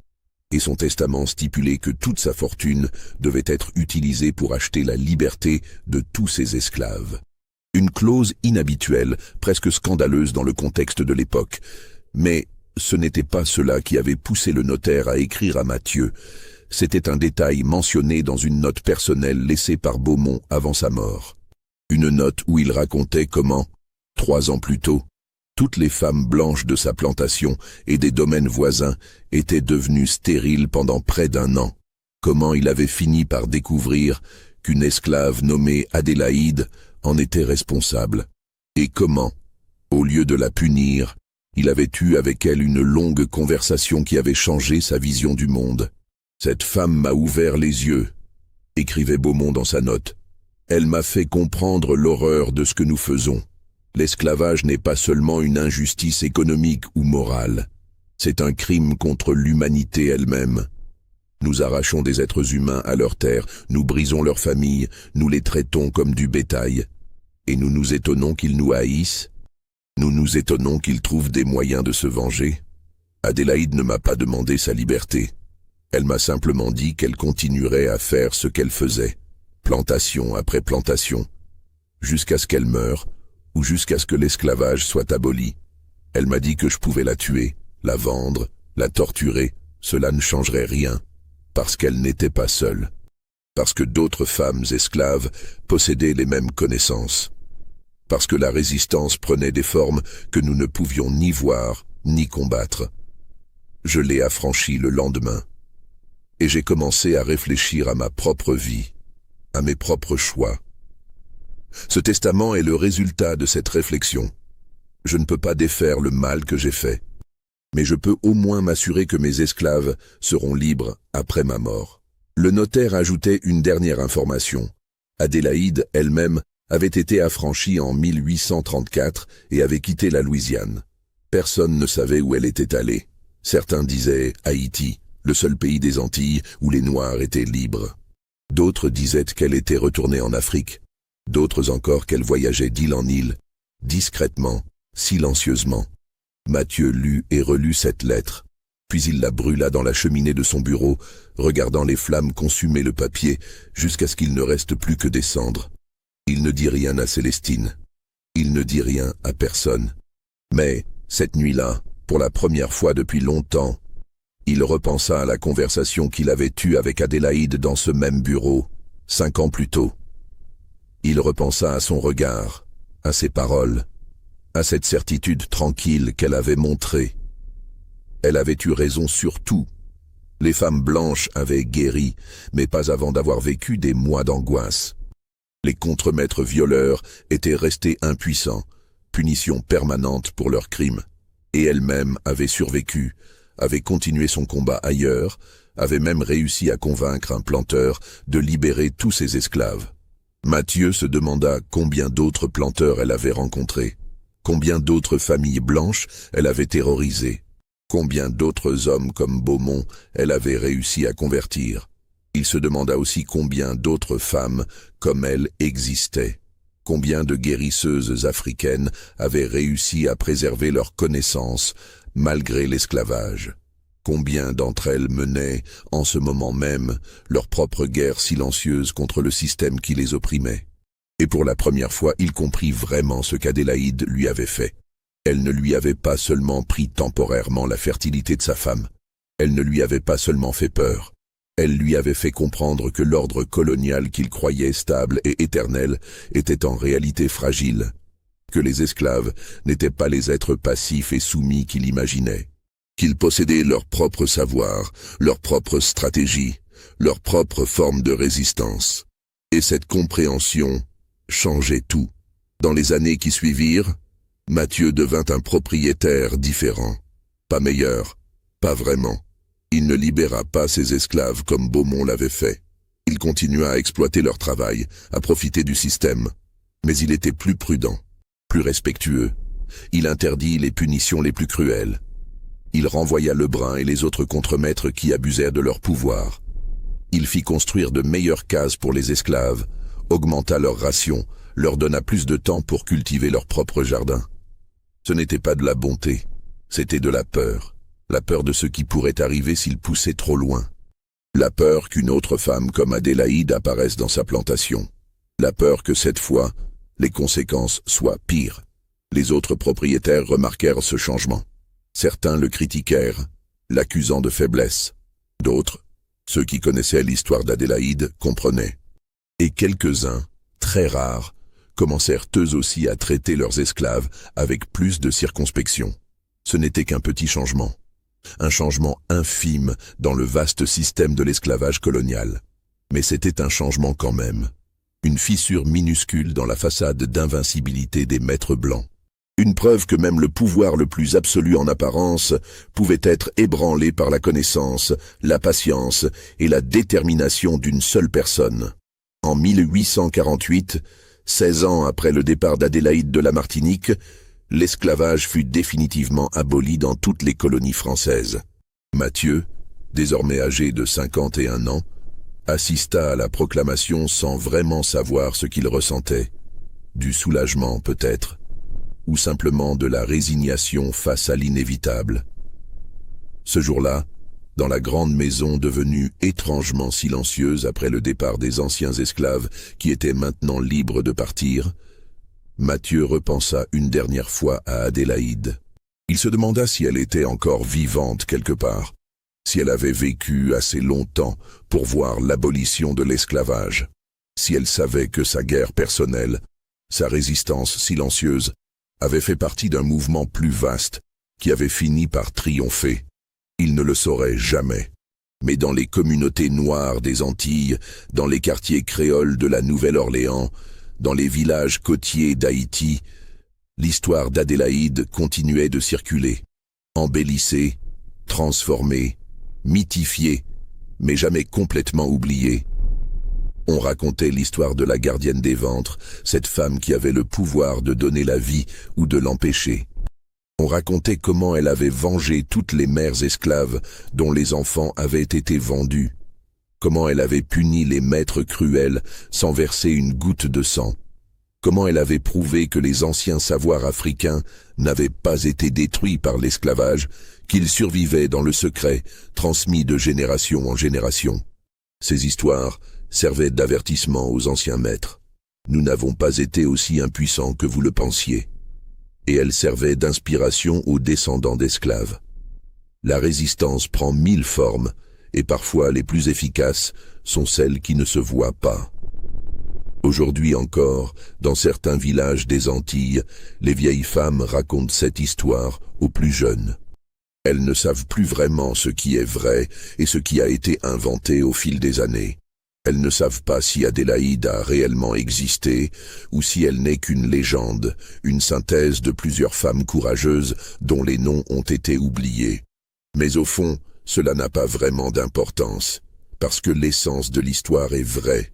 et son testament stipulait que toute sa fortune devait être utilisée pour acheter la liberté de tous ses esclaves. Une clause inhabituelle, presque scandaleuse dans le contexte de l'époque. Mais ce n'était pas cela qui avait poussé le notaire à écrire à Mathieu. C'était un détail mentionné dans une note personnelle laissée par Beaumont avant sa mort. Une note où il racontait comment, 3 ans plus tôt, toutes les femmes blanches de sa plantation et des domaines voisins étaient devenues stériles pendant près d'1 an. Comment il avait fini par découvrir qu'une esclave nommée Adélaïde en était responsable. Et comment, au lieu de la punir, il avait eu avec elle une longue conversation qui avait changé sa vision du monde. « Cette femme m'a ouvert les yeux », écrivait Beaumont dans sa note. « Elle m'a fait comprendre l'horreur de ce que nous faisons. L'esclavage n'est pas seulement une injustice économique ou morale. C'est un crime contre l'humanité elle-même. Nous arrachons des êtres humains à leur terre, nous brisons leurs familles, nous les traitons comme du bétail. Et nous nous étonnons qu'ils nous haïssent. Nous nous étonnons qu'ils trouvent des moyens de se venger. Adélaïde ne m'a pas demandé sa liberté. Elle m'a simplement dit qu'elle continuerait à faire ce qu'elle faisait, plantation après plantation, jusqu'à ce qu'elle meure, ou jusqu'à ce que l'esclavage soit aboli. Elle m'a dit que je pouvais la tuer, la vendre, la torturer, cela ne changerait rien, parce qu'elle n'était pas seule, parce que d'autres femmes esclaves possédaient les mêmes connaissances, parce que la résistance prenait des formes que nous ne pouvions ni voir, ni combattre. Je l'ai affranchie le lendemain, et j'ai commencé à réfléchir à ma propre vie, à mes propres choix. Ce testament est le résultat de cette réflexion. Je ne peux pas défaire le mal que j'ai fait, mais je peux au moins m'assurer que mes esclaves seront libres après ma mort. Le notaire ajoutait une dernière information. Adélaïde elle-même avait été affranchie en 1834 et avait quitté la Louisiane. Personne ne savait où elle était allée. Certains disaient Haïti, le seul pays des Antilles où les Noirs étaient libres. D'autres disaient qu'elle était retournée en Afrique. D'autres encore qu'elle voyageait d'île en île, discrètement, silencieusement. Mathieu lut et relut cette lettre, puis il la brûla dans la cheminée de son bureau, regardant les flammes consumer le papier jusqu'à ce qu'il ne reste plus que des cendres. Il ne dit rien à Célestine. Il ne dit rien à personne. Mais, cette nuit-là, pour la première fois depuis longtemps, il repensa à la conversation qu'il avait eue avec Adélaïde dans ce même bureau, 5 ans plus tôt. Il repensa à son regard, à ses paroles, à cette certitude tranquille qu'elle avait montrée. Elle avait eu raison sur tout. Les femmes blanches avaient guéri, mais pas avant d'avoir vécu des mois d'angoisse. Les contremaîtres violeurs étaient restés impuissants, punition permanente pour leurs crimes. Et elle-même avait survécu, avait continué son combat ailleurs, avait même réussi à convaincre un planteur de libérer tous ses esclaves. Mathieu se demanda combien d'autres planteurs elle avait rencontrés, combien d'autres familles blanches elle avait terrorisées, combien d'autres hommes comme Beaumont elle avait réussi à convertir. Il se demanda aussi combien d'autres femmes comme elle existaient, combien de guérisseuses africaines avaient réussi à préserver leurs connaissances malgré l'esclavage. Combien d'entre elles menaient, en ce moment même, leur propre guerre silencieuse contre le système qui les opprimait. Et pour la première fois, il comprit vraiment ce qu'Adélaïde lui avait fait. Elle ne lui avait pas seulement pris temporairement la fertilité de sa femme. Elle ne lui avait pas seulement fait peur. Elle lui avait fait comprendre que l'ordre colonial qu'il croyait stable et éternel était en réalité fragile, que les esclaves n'étaient pas les êtres passifs et soumis qu'il imaginait, qu'ils possédaient leur propre savoir, leur propre stratégie, leur propre forme de résistance. Et cette compréhension changeait tout. Dans les années qui suivirent, Mathieu devint un propriétaire différent. Pas meilleur, pas vraiment. Il ne libéra pas ses esclaves comme Beaumont l'avait fait. Il continua à exploiter leur travail, à profiter du système. Mais il était plus prudent, plus respectueux. Il interdit les punitions les plus cruelles. Il renvoya Lebrun et les autres contremaîtres qui abusèrent de leur pouvoir. Il fit construire de meilleures cases pour les esclaves, augmenta leurs rations, leur donna plus de temps pour cultiver leur propre jardin. Ce n'était pas de la bonté, c'était de la peur de ce qui pourrait arriver s'il poussait trop loin. La peur qu'une autre femme comme Adélaïde apparaisse dans sa plantation. La peur que cette fois, les conséquences soient pires. Les autres propriétaires remarquèrent ce changement. Certains le critiquèrent, l'accusant de faiblesse. D'autres, ceux qui connaissaient l'histoire d'Adélaïde, comprenaient. Et quelques-uns, très rares, commencèrent eux aussi à traiter leurs esclaves avec plus de circonspection. Ce n'était qu'un petit changement. Un changement infime dans le vaste système de l'esclavage colonial. Mais c'était un changement quand même. Une fissure minuscule dans la façade d'invincibilité des maîtres blancs. Une preuve que même le pouvoir le plus absolu en apparence pouvait être ébranlé par la connaissance, la patience et la détermination d'une seule personne. En 1848, 16 ans après le départ d'Adélaïde de la Martinique, l'esclavage fut définitivement aboli dans toutes les colonies françaises. Mathieu, désormais âgé de 51 ans, assista à la proclamation sans vraiment savoir ce qu'il ressentait. Du soulagement peut-être, ou simplement de la résignation face à l'inévitable. Ce jour-là, dans la grande maison devenue étrangement silencieuse après le départ des anciens esclaves qui étaient maintenant libres de partir, Mathieu repensa une dernière fois à Adélaïde. Il se demanda si elle était encore vivante quelque part, si elle avait vécu assez longtemps pour voir l'abolition de l'esclavage, si elle savait que sa guerre personnelle, sa résistance silencieuse, avait fait partie d'un mouvement plus vaste qui avait fini par triompher. Il ne le saurait jamais. Mais dans les communautés noires des Antilles, dans les quartiers créoles de la Nouvelle-Orléans, dans les villages côtiers d'Haïti, l'histoire d'Adélaïde continuait de circuler, embellissée, transformée, mythifiée, mais jamais complètement oubliée. On racontait l'histoire de la gardienne des ventres, cette femme qui avait le pouvoir de donner la vie ou de l'empêcher. On racontait comment elle avait vengé toutes les mères esclaves dont les enfants avaient été vendus, comment elle avait puni les maîtres cruels sans verser une goutte de sang, comment elle avait prouvé que les anciens savoirs africains n'avaient pas été détruits par l'esclavage, qu'ils survivaient dans le secret, transmis de génération en génération. Ces histoires servaient d'avertissement aux anciens maîtres. Nous n'avons pas été aussi impuissants que vous le pensiez. Et elles servaient d'inspiration aux descendants d'esclaves. La résistance prend 1000 formes, et parfois les plus efficaces sont celles qui ne se voient pas. Aujourd'hui encore, dans certains villages des Antilles, les vieilles femmes racontent cette histoire aux plus jeunes. Elles ne savent plus vraiment ce qui est vrai et ce qui a été inventé au fil des années. Elles ne savent pas si Adélaïde a réellement existé ou si elle n'est qu'une légende, une synthèse de plusieurs femmes courageuses dont les noms ont été oubliés. Mais au fond, cela n'a pas vraiment d'importance, parce que l'essence de l'histoire est vraie.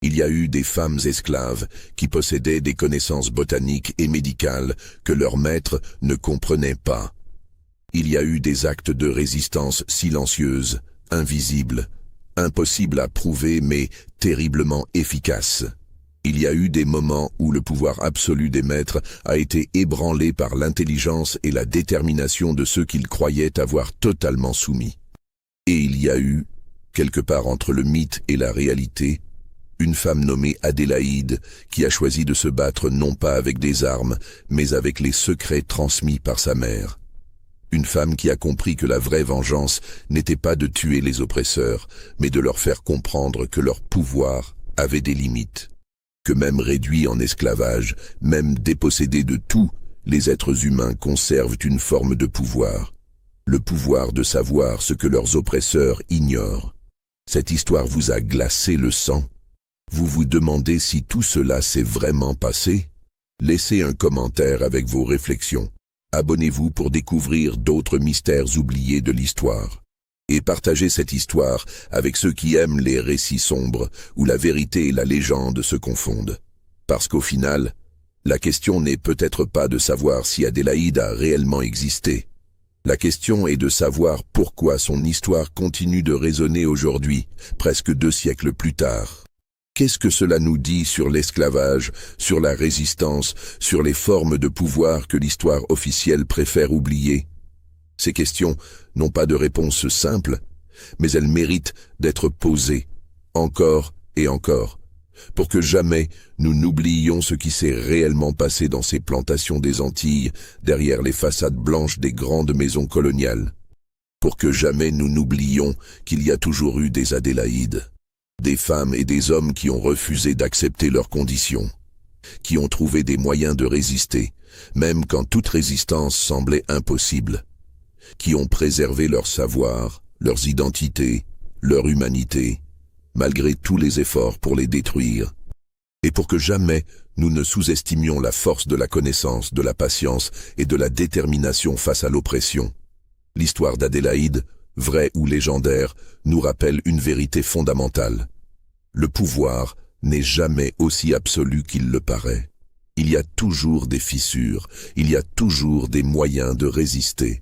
Il y a eu des femmes esclaves qui possédaient des connaissances botaniques et médicales que leurs maîtres ne comprenaient pas. Il y a eu des actes de résistance silencieuses, invisibles, impossibles à prouver mais terriblement efficaces. Il y a eu des moments où le pouvoir absolu des maîtres a été ébranlé par l'intelligence et la détermination de ceux qu'ils croyaient avoir totalement soumis. Et il y a eu, quelque part entre le mythe et la réalité, une femme nommée Adélaïde qui a choisi de se battre non pas avec des armes, mais avec les secrets transmis par sa mère. Une femme qui a compris que la vraie vengeance n'était pas de tuer les oppresseurs, mais de leur faire comprendre que leur pouvoir avait des limites. Que même réduits en esclavage, même dépossédés de tout, les êtres humains conservent une forme de pouvoir. Le pouvoir de savoir ce que leurs oppresseurs ignorent. Cette histoire vous a glacé le sang. Vous vous demandez si tout cela s'est vraiment passé? Laissez un commentaire avec vos réflexions. Abonnez-vous pour découvrir d'autres mystères oubliés de l'histoire. Et partagez cette histoire avec ceux qui aiment les récits sombres où la vérité et la légende se confondent. Parce qu'au final, la question n'est peut-être pas de savoir si Adélaïde a réellement existé. La question est de savoir pourquoi son histoire continue de résonner aujourd'hui, presque 2 siècles plus tard. Qu'est-ce que cela nous dit sur l'esclavage, sur la résistance, sur les formes de pouvoir que l'histoire officielle préfère oublier? Ces questions n'ont pas de réponse simple, mais elles méritent d'être posées, encore et encore, pour que jamais nous n'oublions ce qui s'est réellement passé dans ces plantations des Antilles, derrière les façades blanches des grandes maisons coloniales. Pour que jamais nous n'oublions qu'il y a toujours eu des Adélaïdes. Des femmes et des hommes qui ont refusé d'accepter leurs conditions, qui ont trouvé des moyens de résister, même quand toute résistance semblait impossible, qui ont préservé leur savoir, leurs identités, leur humanité, malgré tous les efforts pour les détruire. Et pour que jamais nous ne sous-estimions la force de la connaissance, de la patience et de la détermination face à l'oppression. L'histoire d'Adélaïde, vraie ou légendaire, nous rappelle une vérité fondamentale. Le pouvoir n'est jamais aussi absolu qu'il le paraît. Il y a toujours des fissures, il y a toujours des moyens de résister.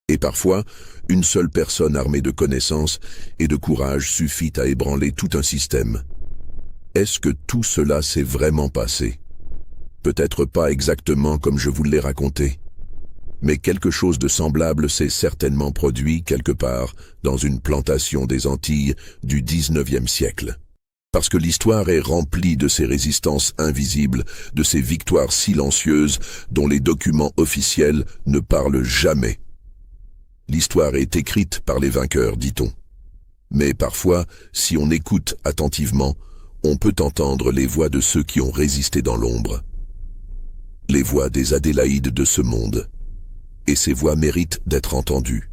Et parfois, une seule personne armée de connaissances et de courage suffit à ébranler tout un système. Est-ce que tout cela s'est vraiment passé? Peut-être pas exactement comme je vous l'ai raconté. Mais quelque chose de semblable s'est certainement produit quelque part dans une plantation des Antilles du 19e siècle. Parce que l'histoire est remplie de ces résistances invisibles, de ces victoires silencieuses dont les documents officiels ne parlent jamais. L'histoire est écrite par les vainqueurs, dit-on. Mais parfois, si on écoute attentivement, on peut entendre les voix de ceux qui ont résisté dans l'ombre. Les voix des Adélaïdes de ce monde. Et ces voix méritent d'être entendues.